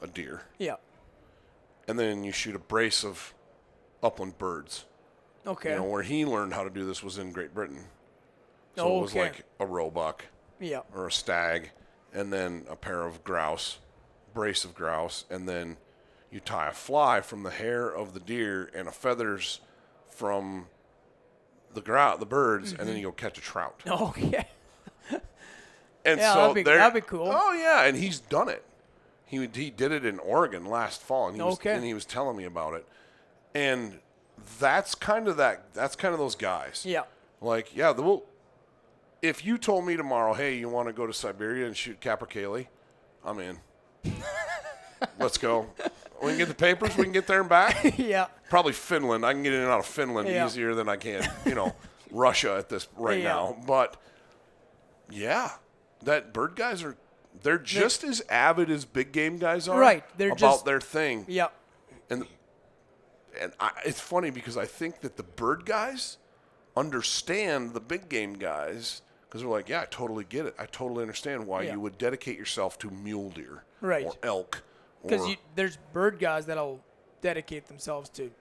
Speaker 2: a deer,
Speaker 4: Yeah.
Speaker 2: and then you shoot a brace of upland birds.
Speaker 4: Okay.
Speaker 2: Where he learned how to do this was in Great Britain. So it was
Speaker 4: Okay.
Speaker 2: like a roebuck
Speaker 4: Yeah.
Speaker 2: or a stag, and then a pair of grouse, brace of grouse, and then you tie a fly from the hair of the deer and a feathers from the birds, and then you go catch a trout.
Speaker 4: Okay.
Speaker 2: And
Speaker 4: Yeah,
Speaker 2: so
Speaker 4: that'd be cool.
Speaker 2: Oh yeah, and he's done it. He did it in Oregon last fall, and he was telling me about it. And that's kind of those guys.
Speaker 4: Yeah.
Speaker 2: Like, yeah, if you told me tomorrow, hey, you want to go to Siberia and shoot capercaillie, I'm in. Let's go. We can get the papers. We can get there and back.
Speaker 4: Yeah.
Speaker 2: Probably Finland. I can get in and out of Finland easier than I can, Russia at this right now. But yeah, that bird guys they're just as avid as big game guys are.
Speaker 4: Right. They're
Speaker 2: about
Speaker 4: just
Speaker 2: their thing.
Speaker 4: Yeah.
Speaker 2: And it's funny because I think that the bird guys understand the big game guys because they're like, yeah, I totally get it. I totally understand why you would dedicate yourself to mule deer
Speaker 4: Right.
Speaker 2: or elk.
Speaker 4: Because there's bird guys that'll dedicate themselves to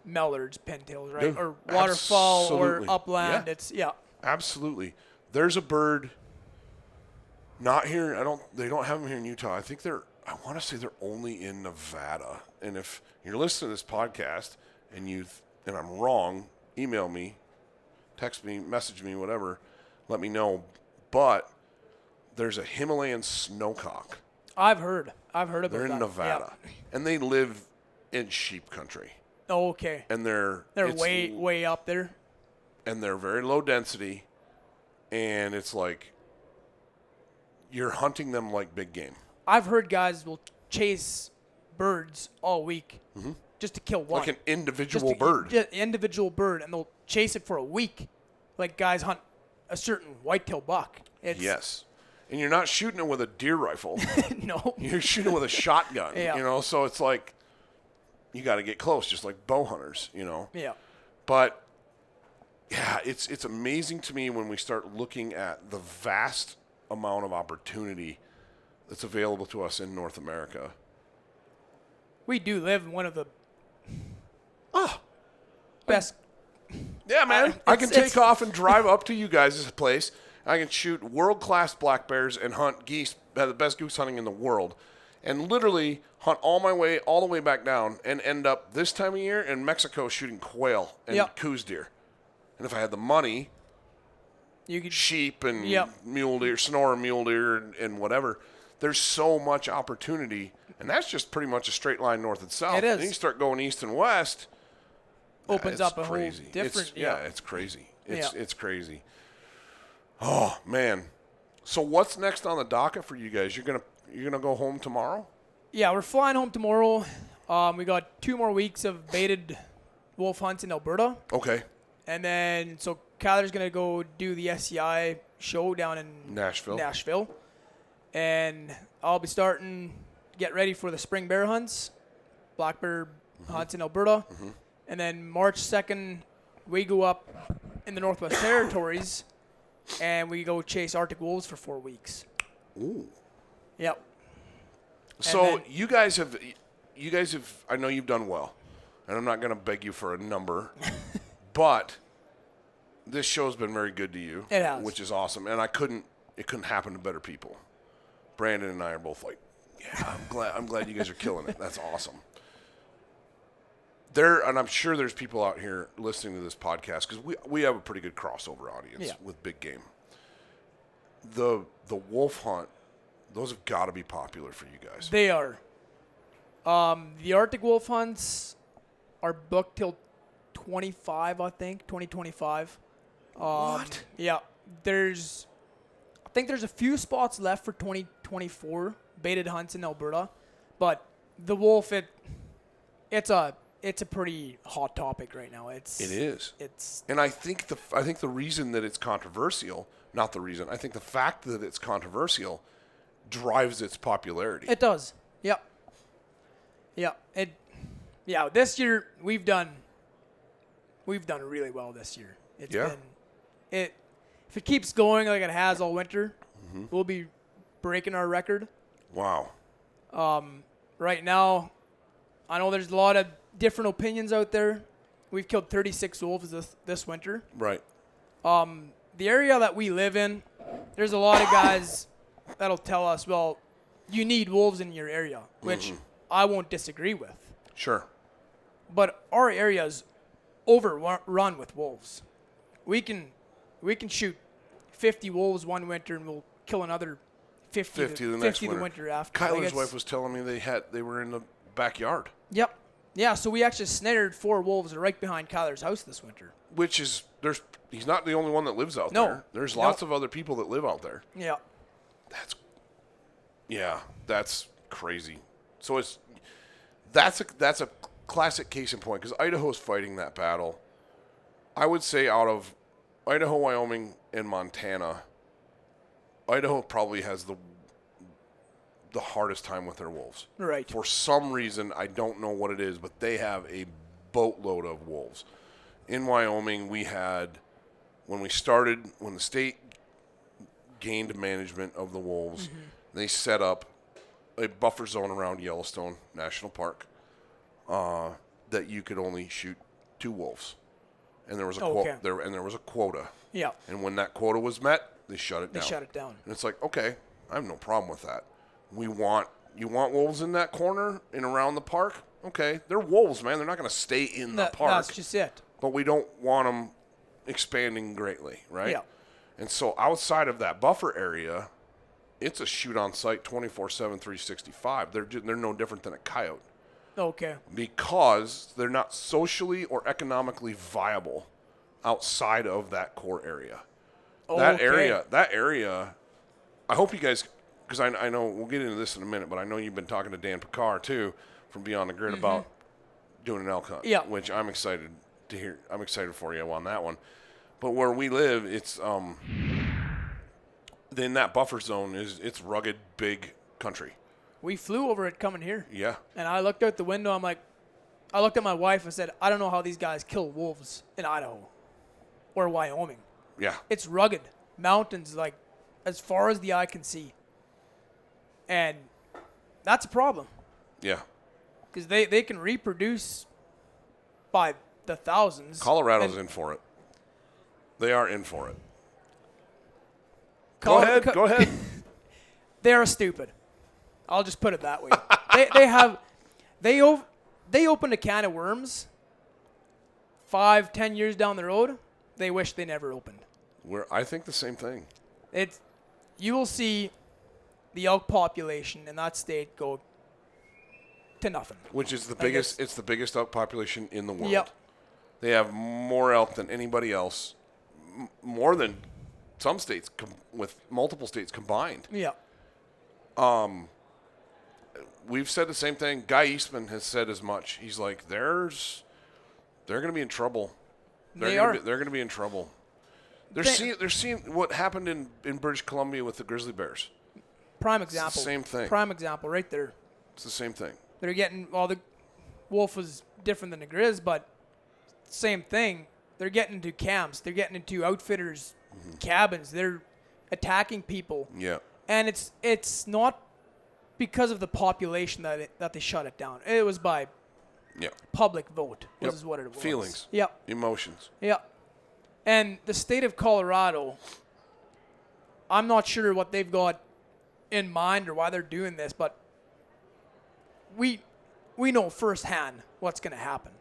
Speaker 4: mallards, pintails, right?
Speaker 2: Dude,
Speaker 4: or waterfowl
Speaker 2: absolutely.
Speaker 4: or upland.
Speaker 2: Yeah. Absolutely. There's a bird not here. They don't have them here in Utah. I want to say they're only in Nevada. And if you're listening to this podcast and I'm wrong, email me, text me, message me, whatever, let me know. But there's a Himalayan snowcock.
Speaker 4: I've heard about that.
Speaker 2: They're in Nevada, and they live in sheep country.
Speaker 4: Oh, okay.
Speaker 2: And they're
Speaker 4: way up there.
Speaker 2: And they're very low density, and it's like you're hunting them like big game.
Speaker 4: I've heard guys will chase birds all week just to kill one.
Speaker 2: Like an individual bird.
Speaker 4: Just individual bird, and they'll chase it for a week. Like guys hunt a certain whitetail buck.
Speaker 2: Yes. And you're not shooting it with a deer rifle.
Speaker 4: No.
Speaker 2: You're shooting with a shotgun,
Speaker 4: Yeah.
Speaker 2: you know? So it's like you got to get close, just like bow hunters, you know?
Speaker 4: Yeah.
Speaker 2: But, yeah, it's amazing to me when we start looking at the vast amount of opportunity that's available to us in North America.
Speaker 4: We do live in one of the best.
Speaker 2: Yeah, man. I can take off and drive up to you guys' place. I can shoot world-class black bears and hunt geese, have the best goose hunting in the world, and literally hunt all the way back down and end up this time of year in Mexico shooting quail and coos deer. And if I had the money,
Speaker 4: You could
Speaker 2: sheep and mule deer, Sonora mule deer and whatever, there's so much opportunity. And that's just pretty much a straight line north and south.
Speaker 4: It is.
Speaker 2: Then you start going east and west.
Speaker 4: opens up a
Speaker 2: crazy.
Speaker 4: whole different.
Speaker 2: It's crazy. It's crazy. Oh man. So what's next on the docket for you guys? You're gonna go home tomorrow?
Speaker 4: Yeah, we're flying home tomorrow. We got 2 more weeks of baited wolf hunts in Alberta.
Speaker 2: Okay.
Speaker 4: And then, so Kyler's going to go do the SCI show down in Nashville. And I'll be starting to get ready for the spring bear hunts, black bear hunts in Alberta. And then March 2nd, we go up in the Northwest Territories and we go chase Arctic wolves for 4 weeks.
Speaker 2: Ooh.
Speaker 4: Yep.
Speaker 2: So you guys have, I know you've done well, and I'm not going to beg you for a number, but this show's been very good to you.
Speaker 4: It has.
Speaker 2: Which is awesome, and it couldn't happen to better people. Brandon and I are both like, yeah, I'm glad you guys are killing it. That's awesome. And I'm sure there's people out here listening to this podcast because we have a pretty good crossover audience with big game. The wolf hunt, those have got to be popular for you guys.
Speaker 4: They are. The Arctic wolf hunts are booked till 2025.
Speaker 2: What?
Speaker 4: Yeah. I think there's a few spots left for 2024 baited hunts in Alberta, but the wolf, it's a pretty hot topic right now. It is.
Speaker 2: And I think the reason that it's controversial, not the reason, I think the fact that it's controversial drives its popularity.
Speaker 4: It does. Yep. This year we've done really well this year. If it keeps going like it has all winter, we'll be breaking our record.
Speaker 2: Wow.
Speaker 4: Right now, I know there's a lot of different opinions out there. We've killed 36 wolves this winter.
Speaker 2: Right.
Speaker 4: The area that we live in, there's a lot of guys that'll tell us, well, you need wolves in your area, which I won't disagree with.
Speaker 2: Sure.
Speaker 4: But our area is overrun with wolves. We can shoot 50 wolves one winter and we'll kill another 50 the winter after.
Speaker 2: Kyler's wife was telling me they were in the backyard.
Speaker 4: Yep. Yeah, so we actually snared 4 wolves right behind Kyler's house this winter.
Speaker 2: Which is, he's not the only one that lives out there. There's lots of other people that live out there.
Speaker 4: Yeah.
Speaker 2: That's crazy. So that's a classic case in point because Idaho's fighting that battle. I would say out of Idaho, Wyoming, and Montana, Idaho probably has the hardest time with their wolves.
Speaker 4: Right.
Speaker 2: For some reason, I don't know what it is, but they have a boatload of wolves. In Wyoming, we had, when the state gained management of the wolves, they set up a buffer zone around Yellowstone National Park that you could only shoot 2 wolves. And there was a quota.
Speaker 4: Yeah.
Speaker 2: And when that quota was met, they shut it
Speaker 4: down.
Speaker 2: And it's like, okay, I have no problem with that. You want wolves in that corner and around the park? Okay, they're wolves, man. They're not going to stay in the park.
Speaker 4: That's just it.
Speaker 2: But we don't want them expanding greatly, right?
Speaker 4: Yeah.
Speaker 2: And so outside of that buffer area, it's a shoot on site 24/7, 365. They're no different than a coyote.
Speaker 4: Okay.
Speaker 2: Because they're not socially or economically viable outside of that core area. That area, I hope you guys, because I know, we'll get into this in a minute, but I know you've been talking to Dan Picard, too, from Beyond the Grid about doing an elk hunt, which I'm excited to hear. I'm excited for you on that one. But where we live, it's in that buffer zone, it's rugged, big country.
Speaker 4: We flew over it coming here.
Speaker 2: Yeah.
Speaker 4: And I looked out the window. I looked at my wife and said, I don't know how these guys kill wolves in Idaho or Wyoming.
Speaker 2: Yeah.
Speaker 4: It's rugged. Mountains, like, as far as the eye can see. And that's a problem.
Speaker 2: Yeah.
Speaker 4: Because they can reproduce by the thousands.
Speaker 2: Colorado's in for it. They are in for it. Go ahead.
Speaker 4: They're stupid. I'll just put it that way. They opened a can of worms 5-10 years down the road. They wish they never opened.
Speaker 2: I think the same thing.
Speaker 4: You will see the elk population in that state go to nothing.
Speaker 2: Which is the biggest. It's the biggest elk population in the world.
Speaker 4: Yep.
Speaker 2: They have more elk than anybody else, more than some states with multiple states combined.
Speaker 4: Yeah.
Speaker 2: We've said the same thing. Guy Eastman has said as much. He's like, they're going to be in trouble. They're going to be in trouble. They're seeing what happened in British Columbia with the grizzly bears.
Speaker 4: Prime example.
Speaker 2: It's the same thing.
Speaker 4: Prime example right there.
Speaker 2: It's the same thing.
Speaker 4: They're getting, the wolf was different than the grizz, but same thing. They're getting into camps. They're getting into outfitters' cabins. They're attacking people.
Speaker 2: Yeah.
Speaker 4: And it's not because of the population that they shut it down. It was by public vote. This is what it was.
Speaker 2: Feelings.
Speaker 4: Yep.
Speaker 2: Emotions.
Speaker 4: Yep. And the state of Colorado, I'm not sure what they've got in mind or why they're doing this, but we know firsthand what's going to happen.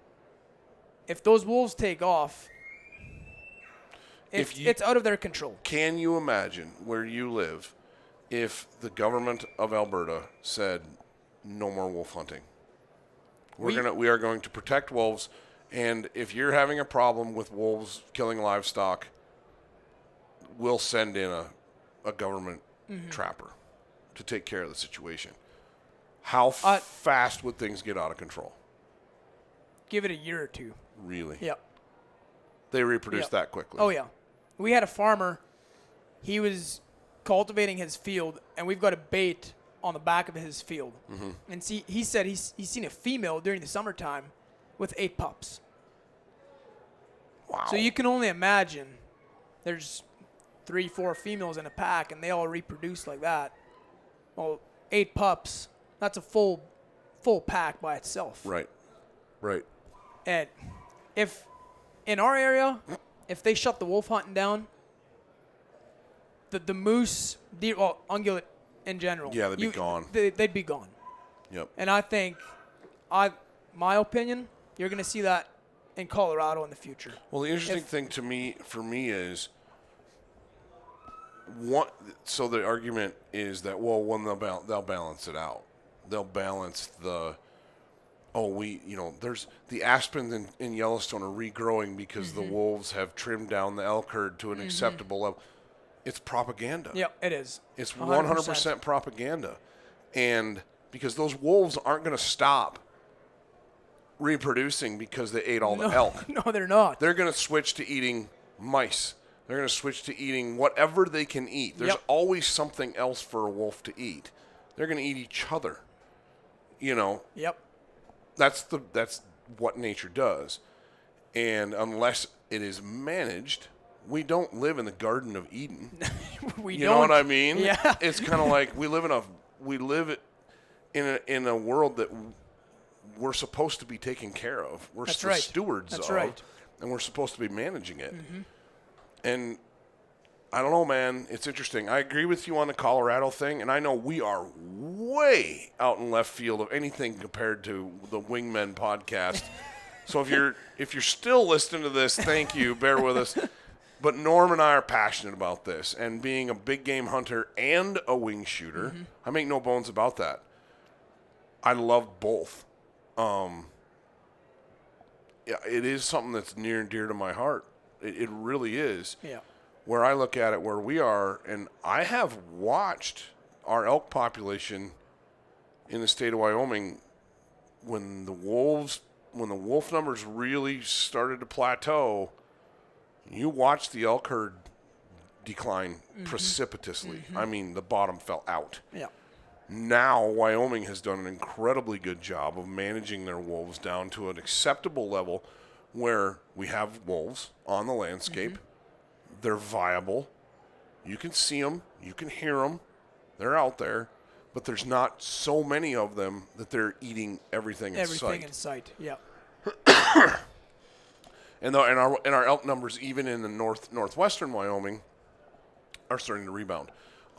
Speaker 4: If those wolves take off, it's out of their control.
Speaker 2: Can you imagine where you live if the government of Alberta said no more wolf hunting? We are going to protect wolves, and if you're having a problem with wolves killing livestock, we'll send in a government trapper to take care of the situation. How fast would things get out of control?
Speaker 4: Give it a year or two.
Speaker 2: Really?
Speaker 4: Yep.
Speaker 2: They reproduce that quickly.
Speaker 4: Oh, yeah. We had a farmer. He was cultivating his field, and we've got a bait on the back of his field. And he said he's seen a female during the summertime with 8 pups.
Speaker 2: Wow.
Speaker 4: So you can only imagine there's 3-4 females in a pack, and they all reproduce like that. Well, 8 pups, that's a full pack by itself.
Speaker 2: Right.
Speaker 4: And if in our area, if they shut the wolf hunting down, the moose, deer, ungulate in general,
Speaker 2: they'd be gone.
Speaker 4: They'd be gone.
Speaker 2: Yep.
Speaker 4: And I think, my opinion, you're going to see that in Colorado in the future.
Speaker 2: Well, the interesting thing for me is, so the argument is that, when they'll balance it out. They'll balance there's the aspens in Yellowstone are regrowing because the wolves have trimmed down the elk herd to an acceptable level. It's propaganda.
Speaker 4: Yep, it is.
Speaker 2: It's 100% propaganda. And because those wolves aren't going to stop reproducing because they ate all the elk.
Speaker 4: No, they're not.
Speaker 2: They're going to switch to eating mice. They're going to switch to eating whatever they can eat. There's always something else for a wolf to eat. They're going to eat each other.
Speaker 4: Yep.
Speaker 2: That's what nature does. And unless it is managed, we don't live in the Garden of Eden.
Speaker 4: You
Speaker 2: know what I mean?
Speaker 4: Yeah.
Speaker 2: It's kind of like we live in a world that we're supposed to be taking care of. We're stewards of.
Speaker 4: Right.
Speaker 2: And we're supposed to be managing it. And I don't know, man. It's interesting. I agree with you on the Colorado thing, and I know we are way out in left field of anything compared to the Wingmen podcast. So if you're still listening to this, thank you. Bear with us. But Norm and I are passionate about this, and being a big game hunter and a wing shooter, I make no bones about that. I love both. Yeah, it is something that's near and dear to my heart. It really is.
Speaker 4: Yeah.
Speaker 2: Where I look at it, where we are, and I have watched our elk population in the state of Wyoming when the wolf numbers really started to plateau. You watch the elk herd decline precipitously. I mean, the bottom fell out.
Speaker 4: Yeah.
Speaker 2: Now, Wyoming has done an incredibly good job of managing their wolves down to an acceptable level where we have wolves on the landscape. They're viable. You can see them. You can hear them. They're out there. But there's not so many of them that they're eating everything in sight.
Speaker 4: Everything in sight, yeah.
Speaker 2: And our elk numbers, even in the northwestern Wyoming, are starting to rebound.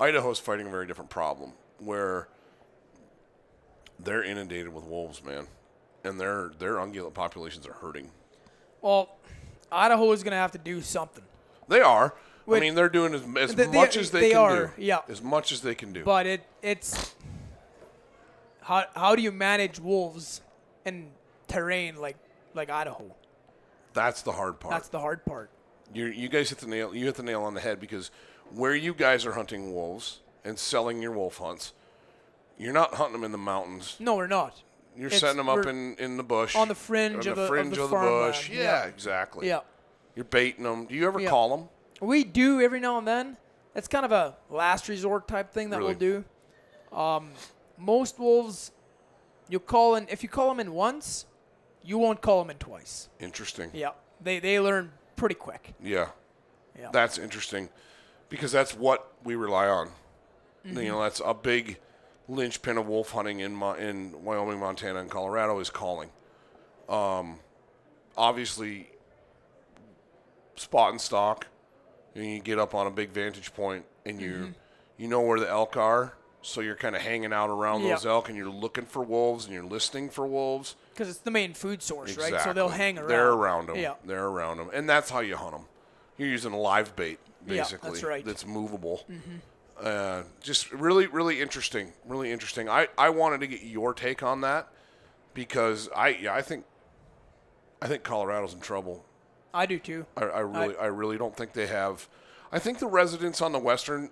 Speaker 2: Idaho's fighting a very different problem, where they're inundated with wolves, man, and their ungulate populations are hurting.
Speaker 4: Well, Idaho is going to have to do something.
Speaker 2: They are.
Speaker 4: Wait,
Speaker 2: I mean, they're doing as much as they can do.
Speaker 4: Yeah.
Speaker 2: As much as they can do.
Speaker 4: But it's how do you manage wolves in terrain like Idaho?
Speaker 2: That's the hard part.
Speaker 4: That's the hard part.
Speaker 2: You guys hit the nail on the head, because where you guys are hunting wolves and selling your wolf hunts, you're not hunting them in the mountains.
Speaker 4: No, we're not.
Speaker 2: You're setting them up in the bush.
Speaker 4: On the fringe of the
Speaker 2: bush.
Speaker 4: farmland.
Speaker 2: Yeah, exactly.
Speaker 4: Yeah.
Speaker 2: You're baiting them. Do you ever call them?
Speaker 4: We do every now and then. It's kind of a last resort type thing that
Speaker 2: Really?
Speaker 4: we'll do. Most wolves, if you call them in once, you won't call them in twice.
Speaker 2: Interesting.
Speaker 4: Yeah. They learn pretty quick.
Speaker 2: Yeah.
Speaker 4: Yeah.
Speaker 2: That's interesting, because that's what we rely on. You know, that's a big linchpin of wolf hunting in Wyoming, Montana, and Colorado is calling. Obviously, spot and stalk. You get up on a big vantage point, and you know where the elk are, so you're kind of hanging out around those elk, and you're looking for wolves, and you're listening for wolves.
Speaker 4: Because it's the main food source,
Speaker 2: Exactly.
Speaker 4: right? So they'll hang around.
Speaker 2: They're around them.
Speaker 4: Yeah.
Speaker 2: They're around them, and that's how you hunt them. You're using a live bait, basically.
Speaker 4: Yeah, that's right.
Speaker 2: That's movable. Just really, really interesting. Really interesting. I wanted to get your take on that, because I think Colorado's in trouble.
Speaker 4: I do too.
Speaker 2: I really don't think they have. I think the residents on the western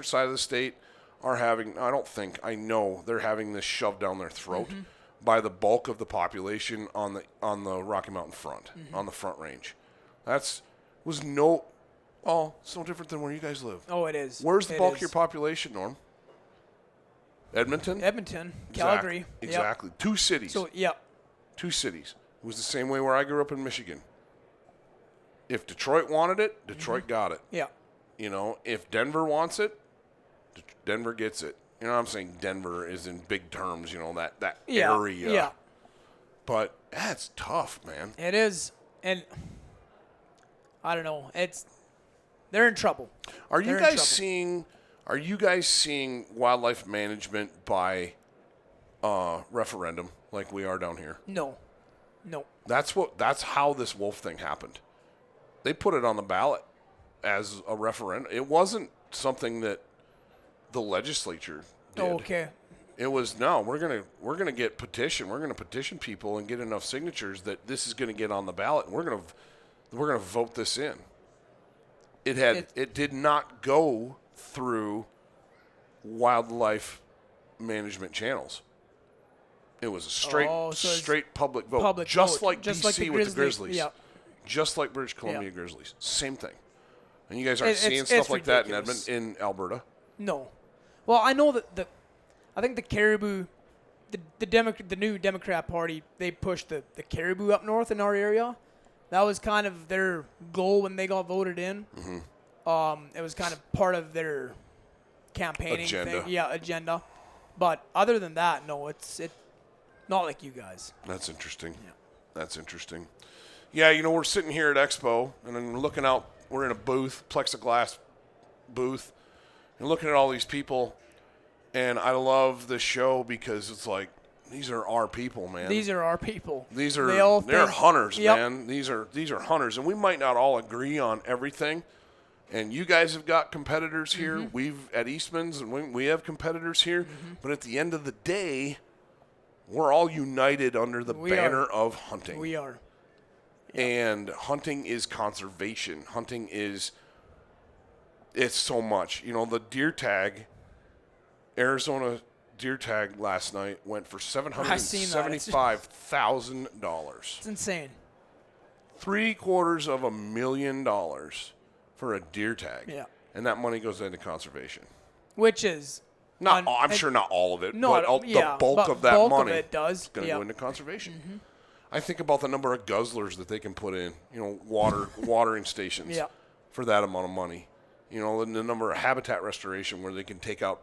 Speaker 2: side of the state are having. I know they're having this shoved down their throat by the bulk of the population on the Rocky Mountain front, on the Front Range. It's no different than where you guys live.
Speaker 4: Oh, it is.
Speaker 2: Where's the bulk of your population, Norm? Edmonton?
Speaker 4: Edmonton, Calgary.
Speaker 2: Exactly.
Speaker 4: Yep.
Speaker 2: 2 cities.
Speaker 4: So, yeah.
Speaker 2: 2 cities. It was the same way where I grew up in Michigan. If Detroit wanted it, Detroit got it.
Speaker 4: Yeah.
Speaker 2: You know, if Denver wants it, Denver gets it. You know what I'm saying? Denver is in big terms, you know, that area.
Speaker 4: Yeah.
Speaker 2: But that's tough, man.
Speaker 4: It is. And I don't know. They're in trouble.
Speaker 2: Are you guys seeing wildlife management by referendum like we are down here?
Speaker 4: No.
Speaker 2: That's how this wolf thing happened. They put it on the ballot as a referendum. It wasn't something that the legislature did.
Speaker 4: Oh, okay.
Speaker 2: It was we're gonna get petition. We're gonna petition people and get enough signatures that this is gonna get on the ballot, and we're gonna vote this in. It did not go through wildlife management channels. It was a straight public vote,
Speaker 4: public
Speaker 2: just
Speaker 4: vote.
Speaker 2: like
Speaker 4: Just
Speaker 2: BC
Speaker 4: like the
Speaker 2: with the Grizzlies,
Speaker 4: yeah.
Speaker 2: just like British Columbia
Speaker 4: Yeah.
Speaker 2: Grizzlies, same thing. And you guys aren't seeing
Speaker 4: it's
Speaker 2: stuff like that
Speaker 4: ridiculous.
Speaker 2: in Alberta.
Speaker 4: No. Well, I know that I think the caribou, the new Democrat Party, they pushed the caribou up north in our area. That was kind of their goal when they got voted in. It was kind of part of their campaigning
Speaker 2: Agenda.
Speaker 4: thing. Yeah, agenda. But other than that, no, it's not like you guys.
Speaker 2: That's interesting.
Speaker 4: Yeah.
Speaker 2: That's interesting. Yeah, you know, we're sitting here at Expo, and then we're looking out. We're in a booth, plexiglass booth, and looking at all these people. And I love the show because it's like, these are our people, man.
Speaker 4: These are our people.
Speaker 2: They're hunters, man. These are hunters, and we might not all agree on everything. And you guys have got competitors here.
Speaker 4: Mm-hmm.
Speaker 2: We've at Eastman's, and we have competitors here. Mm-hmm. But at the end of the day, we're all united under the banner of hunting.
Speaker 4: We are.
Speaker 2: And hunting is conservation. Hunting is, it's so much. You know, the deer tag, Arizona deer tag last night went for $775,000.
Speaker 4: It's insane.
Speaker 2: $750,000 for a deer tag.
Speaker 4: Yeah.
Speaker 2: And that money goes into conservation.
Speaker 4: Which is
Speaker 2: I'm sure not all of it,
Speaker 4: no,
Speaker 2: but the bulk of that money
Speaker 4: is going
Speaker 2: to go into conservation. Mm-hmm. I think about the number of guzzlers that they can put in, you know, watering stations for that amount of money. You know, the number of habitat restoration where they can take out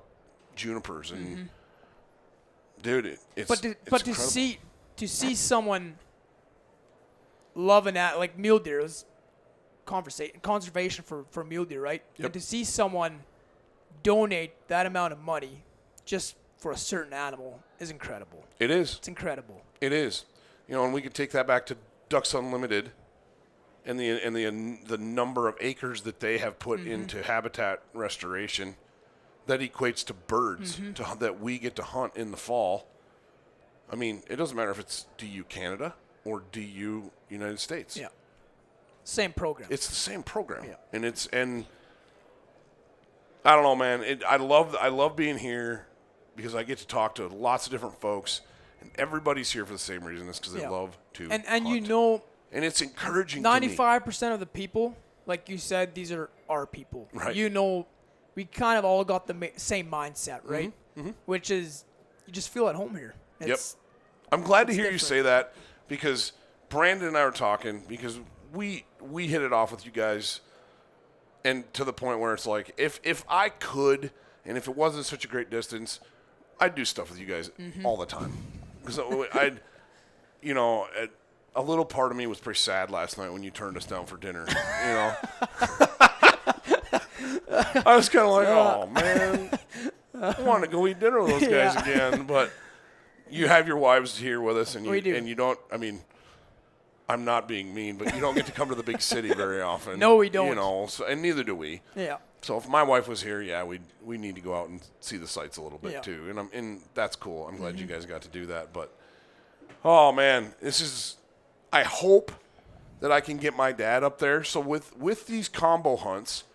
Speaker 2: junipers and dude, it's
Speaker 4: to see someone loving that, like mule deer, is conservation for mule deer, right?
Speaker 2: Yep.
Speaker 4: And to see someone donate that amount of money just for a certain animal is incredible.
Speaker 2: It is.
Speaker 4: It's incredible.
Speaker 2: It is. You know, and we could take that back to Ducks Unlimited and the number of acres that they have put into habitat restoration. That equates to birds that we get to hunt in the fall. I mean, it doesn't matter if it's DU Canada or DU United States.
Speaker 4: Yeah. Same program.
Speaker 2: It's the same program.
Speaker 4: Yeah.
Speaker 2: And I don't know, man. I love being here because I get to talk to lots of different folks, and everybody's here for the same reason. It's because they love to
Speaker 4: and
Speaker 2: hunt.
Speaker 4: you know,
Speaker 2: and it's encouraging.
Speaker 4: 95% of the people, like you said, these are our people.
Speaker 2: Right.
Speaker 4: You know, we kind of all got the same mindset, right?
Speaker 2: Mm-hmm.
Speaker 4: Which is, you just feel at home here.
Speaker 2: Yep. I'm glad to hear you say that because Brandon and I were talking because we hit it off with you guys, and to the point where it's like if I could and if it wasn't such a great distance, I'd do stuff with you guys all the time because I'd, you know, a little part of me was pretty sad last night when you turned us down for dinner. You know. I was kind of like, oh, man, I want to go eat dinner with those guys again. But you have your wives here with us, and you don't, I mean, I'm not being mean, but you don't get to come to the big city very often.
Speaker 4: No, we don't.
Speaker 2: You know, and neither do we.
Speaker 4: Yeah.
Speaker 2: So if my wife was here, we need to go out and see the sights a little bit too. And that's cool. I'm glad you guys got to do that. But, oh, man, I hope that I can get my dad up there. So with these combo hunts,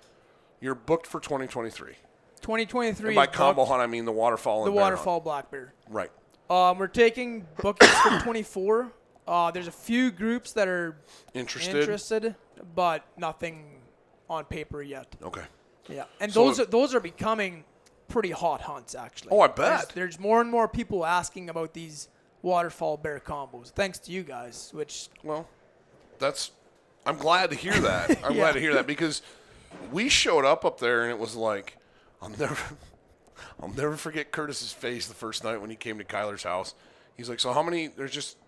Speaker 2: you're booked for 2023.
Speaker 4: 2023.
Speaker 2: And by combo hunt, I mean the waterfowl and
Speaker 4: the
Speaker 2: bear
Speaker 4: waterfowl
Speaker 2: hunt.
Speaker 4: black bear.
Speaker 2: Right.
Speaker 4: We're taking bookings for 24. There's a few groups that are interested, but nothing on paper yet.
Speaker 2: Okay.
Speaker 4: Yeah, and
Speaker 2: So
Speaker 4: those are becoming pretty hot hunts actually.
Speaker 2: Oh, I bet.
Speaker 4: There's more and more people asking about these waterfowl bear combos, thanks to you guys.
Speaker 2: Well, I'm glad to hear that. I'm glad to hear that because we showed up there and it was like, I'll never forget Curtis's face the first night when he came to Kyler's house. He's like, so how many? There's just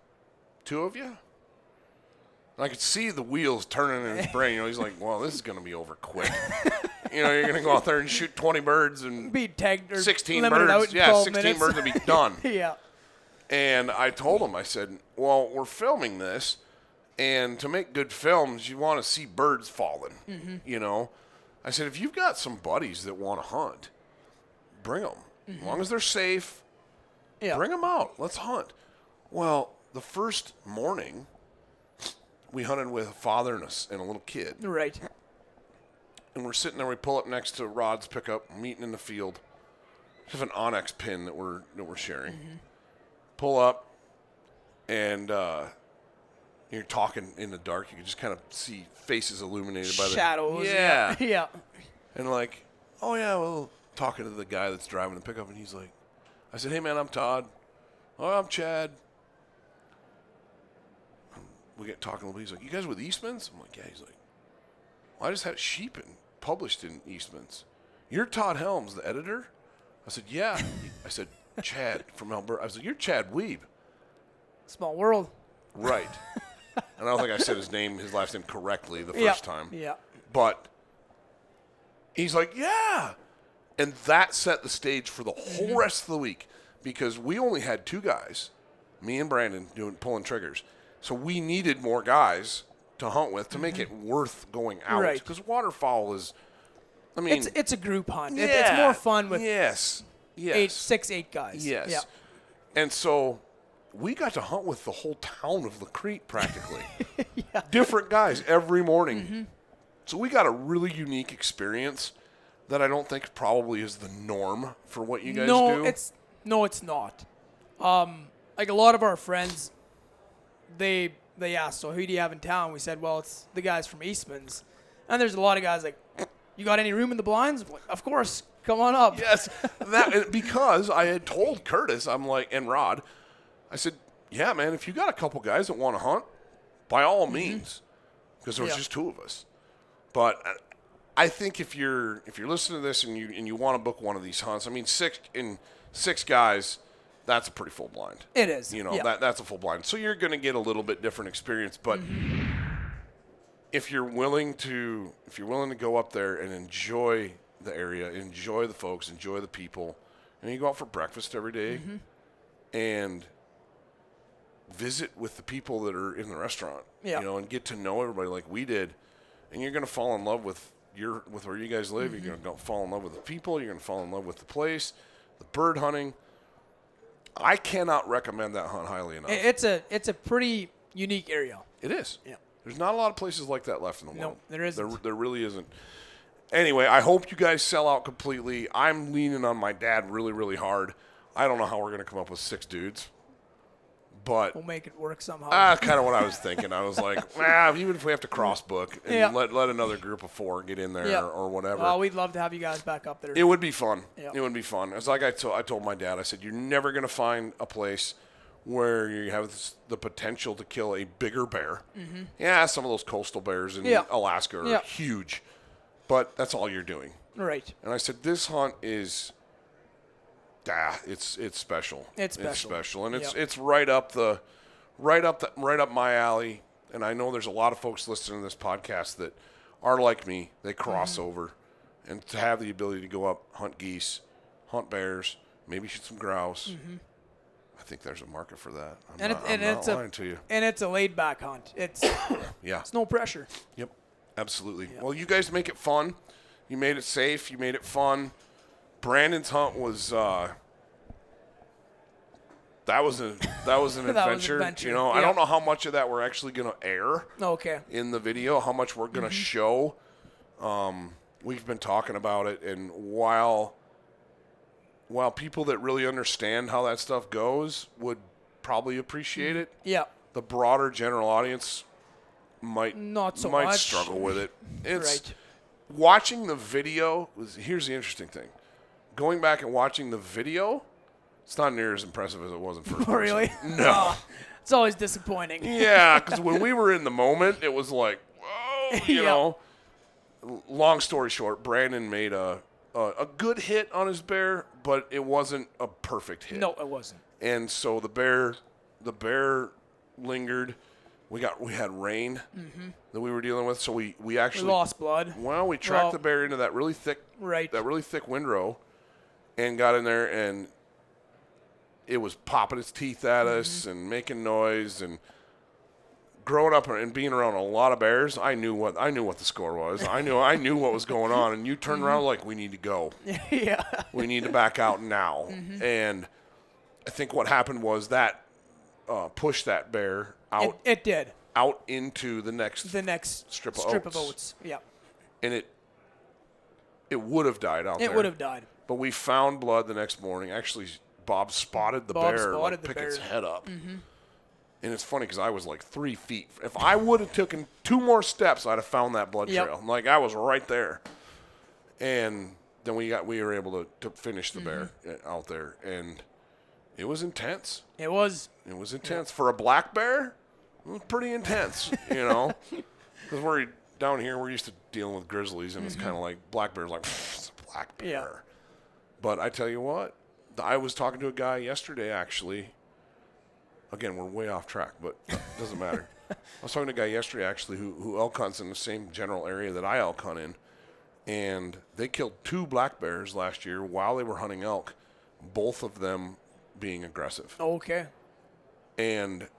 Speaker 2: 2 of you? And I could see the wheels turning in his brain. You know, he's like, well, this is going to be over quick. You know, you're going to go out there and shoot 20 birds and
Speaker 4: be tagged or
Speaker 2: 16
Speaker 4: limited
Speaker 2: birds.
Speaker 4: out in
Speaker 2: Yeah,
Speaker 4: 12
Speaker 2: 16
Speaker 4: minutes.
Speaker 2: birds will be done.
Speaker 4: Yeah.
Speaker 2: And I told him, I said, well, we're filming this, and to make good films, you want to see birds falling, you know. I said, if you've got some buddies that want to hunt, bring them. As long as they're safe, bring them out. Let's hunt. Well, the first morning, we hunted with a father and a little kid.
Speaker 4: Right.
Speaker 2: And we're sitting there. We pull up next to Rod's pickup, meeting in the field. We have an Onyx pin that we're sharing. Pull up, and you're talking in the dark. You can just kind of see faces illuminated by the
Speaker 4: shadows.
Speaker 2: Yeah.
Speaker 4: Yeah.
Speaker 2: And like, oh yeah, well, talking to the guy that's driving the pickup, and he's like, I said, hey man, I'm Todd. Oh, I'm Chad. We get talking a little bit. He's like, you guys with Eastman's? I'm like, yeah. He's like, well, I just had Sheep published in Eastman's. You're Todd Helms, the editor? I said, yeah. I said, Chad from Alberta. I said, you're Chad Weeb.
Speaker 4: Small world.
Speaker 2: Right. And I don't think I said his last name correctly the first time.
Speaker 4: Yeah.
Speaker 2: But he's like, yeah. And that set the stage for the whole rest of the week because we only had 2 guys, me and Brandon, pulling triggers. So we needed more guys to hunt with to make it worth going out.
Speaker 4: Right.
Speaker 2: Because waterfowl is, I mean.
Speaker 4: It's a group hunt.
Speaker 2: Yeah,
Speaker 4: It's more fun with
Speaker 2: yes.
Speaker 4: 8 guys.
Speaker 2: Yes.
Speaker 4: Yeah.
Speaker 2: And so we got to hunt with the whole town of Lacrete practically. Different guys every morning. So we got a really unique experience that I don't think probably is the norm for what you guys do.
Speaker 4: It's not. Like a lot of our friends, they asked, so who do you have in town? We said, well, it's the guys from Eastman's. And there's a lot of guys like, you got any room in the blinds? I'm like, of course, come on up.
Speaker 2: Yes, because I had told Curtis, I'm like, and Rod, I said, yeah, man, if you got a couple guys that want to hunt, by all means, because there was just 2 of us. But I think if you're listening to this and you want to book one of these hunts, I mean, 6 guys, that's a pretty full blind.
Speaker 4: It is.
Speaker 2: That's a full blind. So you're going to get a little bit different experience, but if you're willing to go up there and enjoy the area, enjoy the folks, enjoy the people, and you go out for breakfast every day and visit with the people that are in the restaurant, and get to know everybody like we did, and you're going to fall in love with where you guys live. You're going to fall in love with the people. You're going to fall in love with the place, the bird hunting. I cannot recommend that hunt highly enough.
Speaker 4: It's a pretty unique area.
Speaker 2: It is.
Speaker 4: Yeah.
Speaker 2: There's not a lot of places like that left in the world.
Speaker 4: No, there isn't.
Speaker 2: There really isn't. Anyway, I hope you guys sell out completely. I'm leaning on my dad really, really hard. I don't know how we're going to come up with 6 dudes. But
Speaker 4: we'll make it work somehow.
Speaker 2: That's kind of what I was thinking. I was like, even if we have to cross book and let another group of 4 get in there or whatever.
Speaker 4: Well, we'd love to have you guys back up there.
Speaker 2: It would be fun.
Speaker 4: Yeah.
Speaker 2: It would be fun. It's like I told my dad, I said, you're never going to find a place where you have the potential to kill a bigger bear. Yeah, some of those coastal bears in Alaska are huge, but that's all you're doing.
Speaker 4: Right.
Speaker 2: And I said, this hunt is... it's special.
Speaker 4: It's special,
Speaker 2: and it's right up my alley. And I know there's a lot of folks listening to this podcast that are like me. They cross over, and to have the ability to go up, hunt geese, hunt bears, maybe shoot some grouse. I think there's a market for that. I'm not lying to you.
Speaker 4: And it's a laid back hunt. It's it's no pressure.
Speaker 2: Yep, absolutely. Well, you guys make it fun. You made it safe. You made it fun. Brandon's hunt was that was an adventure. I don't know how much of that we're actually going to air in the video, how much we're going to show. We've been talking about it, and while people that really understand how that stuff goes would probably appreciate it, the broader general audience might struggle with it. It's watching the video. Here's the interesting thing. Going back and watching the video, it's not near as impressive as it was in first person.
Speaker 4: Really?
Speaker 2: No.
Speaker 4: It's always disappointing.
Speaker 2: Yeah, because when we were in the moment, it was like, whoa, you know. Long story short, Brandon made a good hit on his bear, but it wasn't a perfect hit.
Speaker 4: No, it wasn't.
Speaker 2: And so the bear lingered. We had rain that we were dealing with, so we actually
Speaker 4: lost blood.
Speaker 2: Well, we tracked the bear into that really thick windrow, and got in there, and it was popping its teeth at us and making noise. And growing up and being around a lot of bears, I knew what the score was. I knew what was going on. And you turned around like, we need to go.
Speaker 4: Yeah,
Speaker 2: we need to back out now. And I think what happened was that pushed that bear out.
Speaker 4: It did
Speaker 2: out into the next strip of oats.
Speaker 4: Yeah,
Speaker 2: and it would have died out there.
Speaker 4: It would have died.
Speaker 2: But we found blood the next morning. Actually, Bob spotted the bear, pick its head up. And it's funny because I was like 3 feet. If I would have taken 2 more steps, I'd have found that blood trail. Like, I was right there. And then we were able to finish the bear out there, and it was intense.
Speaker 4: It was
Speaker 2: intense for a black bear. It was pretty intense, because we're down here. We're used to dealing with grizzlies, and it's kind of like black bears. Like, it's a black bear. Yeah. But I tell you what, I was talking to a guy yesterday, actually. Again, we're way off track, but it doesn't matter. I was talking to a guy yesterday, actually, who elk hunts in the same general area that I elk hunt in. And they killed 2 black bears last year while they were hunting elk, both of them being aggressive.
Speaker 4: Okay.
Speaker 2: And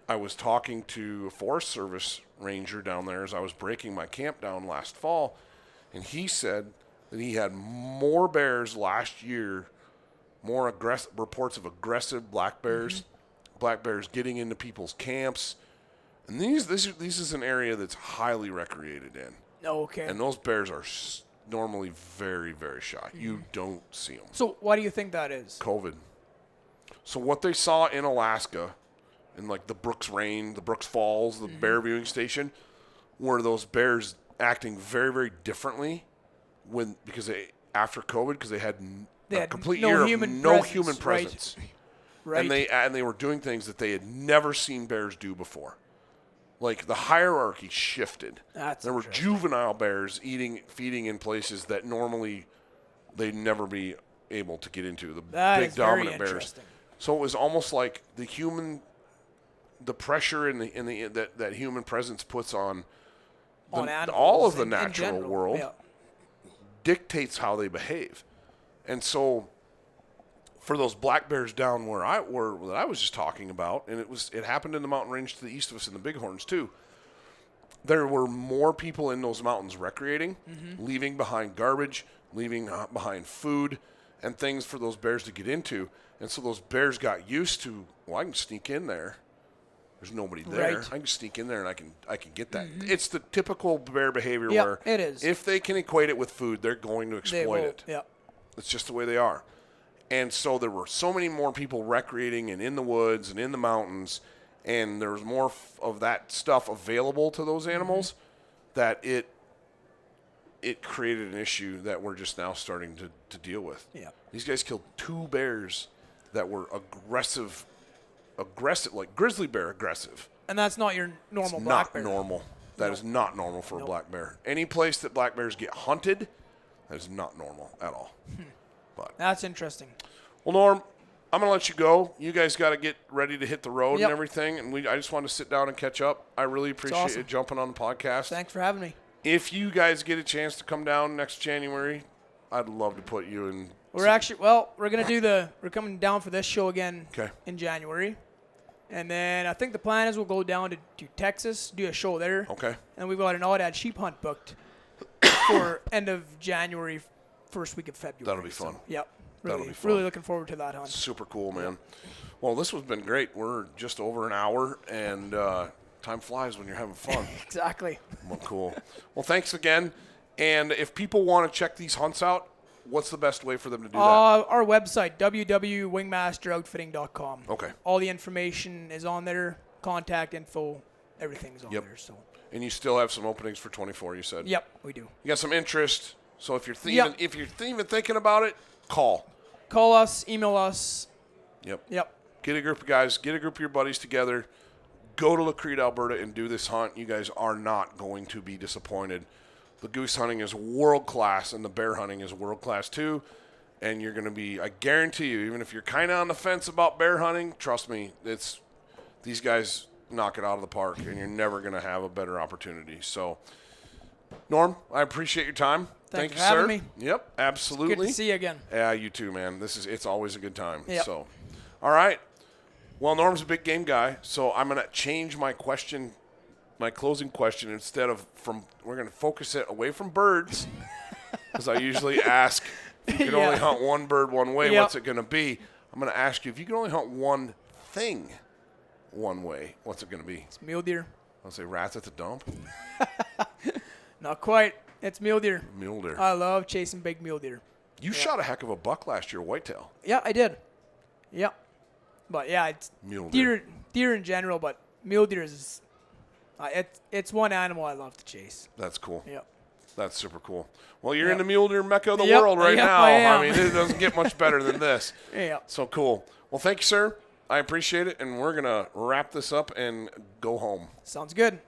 Speaker 2: I was talking to a Forest Service ranger down there as I was breaking my camp down last fall, and he said that he had more bears last year, more reports of aggressive black bears, black bears getting into people's camps. And this is an area that's highly recreated in.
Speaker 4: Okay.
Speaker 2: And those bears are normally very, very shy. You don't see them.
Speaker 4: So why do you think that is?
Speaker 2: COVID. So what they saw in Alaska, in like the Brooks Falls, the bear viewing station, were those bears acting very, very differently after COVID, because they had a complete year of no human presence.
Speaker 4: Right.
Speaker 2: And they were doing things that they had never seen bears do before. Like the hierarchy shifted. There were juvenile bears feeding in places that normally they'd never be able to get into. The big dominant bears. So it was almost like the pressure that human presence puts on all of the natural world dictates how they behave. And so for those black bears down that I was just talking about, and it happened in the mountain range to the east of us in the Bighorns too. There were more people in those mountains recreating, leaving behind garbage, leaving behind food and things for those bears to get into. And so those bears got used to, well, I can sneak in there. There's nobody there.
Speaker 4: Right.
Speaker 2: I can sneak in there and I can get that. It's the typical bear behavior where
Speaker 4: it is.
Speaker 2: If they can equate it with food, they're going to exploit it.
Speaker 4: Yeah.
Speaker 2: It's just the way they are. And so there were so many more people recreating and in the woods and in the mountains, and there was more of that stuff available to those animals that it created an issue that we're just now starting to deal with.
Speaker 4: Yeah.
Speaker 2: These guys killed 2 bears that were aggressive, like grizzly bear aggressive.
Speaker 4: And that's not your normal
Speaker 2: It's
Speaker 4: black
Speaker 2: not
Speaker 4: bear.
Speaker 2: normal. That is not normal for a black bear. Any place that black bears get hunted, that is not normal at all. But
Speaker 4: that's interesting.
Speaker 2: Well, Norm, I'm going to let you go. You guys got to get ready to hit the road
Speaker 4: Yep.
Speaker 2: and everything. And I just wanted to sit down and catch up. I really appreciate you jumping on the podcast.
Speaker 4: Thanks for having me.
Speaker 2: If you guys get a chance to come down next January, I'd love to put you in.
Speaker 4: We're coming down for this show again in January. And then I think the plan is we'll go down to Texas, do a show there.
Speaker 2: Okay.
Speaker 4: And we've got an avid sheep hunt booked for end of January, first week of February.
Speaker 2: That'll be fun.
Speaker 4: So, yep.
Speaker 2: That'll be fun.
Speaker 4: Really looking forward to that hunt.
Speaker 2: Super cool, man. Well, this has been great. We're just over an hour, and time flies when you're having fun.
Speaker 4: Exactly.
Speaker 2: Well, cool. Well, thanks again. And if people want to check these hunts out, what's the best way for them to do that?
Speaker 4: Our website, www.wingmasteroutfitting.com.
Speaker 2: Okay.
Speaker 4: All the information is on there. Contact info, everything's on there. So.
Speaker 2: And you still have some openings for 24, you said?
Speaker 4: Yep, we do.
Speaker 2: You got some interest. So if you're even thinking about it, call.
Speaker 4: Call us, email us.
Speaker 2: Yep.
Speaker 4: Yep.
Speaker 2: Get a group of guys, get a group of your buddies together. Go to La Crete, Alberta, and do this hunt. You guys are not going to be disappointed. The goose hunting is world class, and the bear hunting is world class too. And you're going to be, I guarantee you, even if you're kind of on the fence about bear hunting, trust me, these guys knock it out of the park, and you're never going to have a better opportunity. So, Norm, I appreciate your time. Thank you,
Speaker 4: for having
Speaker 2: sir.
Speaker 4: Me.
Speaker 2: Yep, absolutely.
Speaker 4: Good to see you again.
Speaker 2: Yeah, you too, man. It's always a good time.
Speaker 4: Yep.
Speaker 2: So, all right. Well, Norm's a big game guy, so I'm going to change my question, my closing question. Instead of we're going to focus it away from birds, because I usually ask, if you could only hunt one bird one way, what's it going to be? I'm going to ask you, if you could only hunt one thing one way, what's it going to be?
Speaker 4: It's mule deer.
Speaker 2: I'll say rats at the dump.
Speaker 4: Not quite. It's mule deer.
Speaker 2: Mule deer.
Speaker 4: I love chasing big mule deer.
Speaker 2: You shot a heck of a buck last year, whitetail.
Speaker 4: Yeah, I did. Yep. But yeah, it's
Speaker 2: mule
Speaker 4: deer in general, but mule deer is it's one animal I love to chase.
Speaker 2: That's cool.
Speaker 4: Yep.
Speaker 2: That's super cool. Well, you're in the mule deer mecca of the world right now. I mean, it doesn't get much better than this.
Speaker 4: Yeah.
Speaker 2: So cool. Well, thank you, sir. I appreciate it, and we're going to wrap this up and go home.
Speaker 4: Sounds good.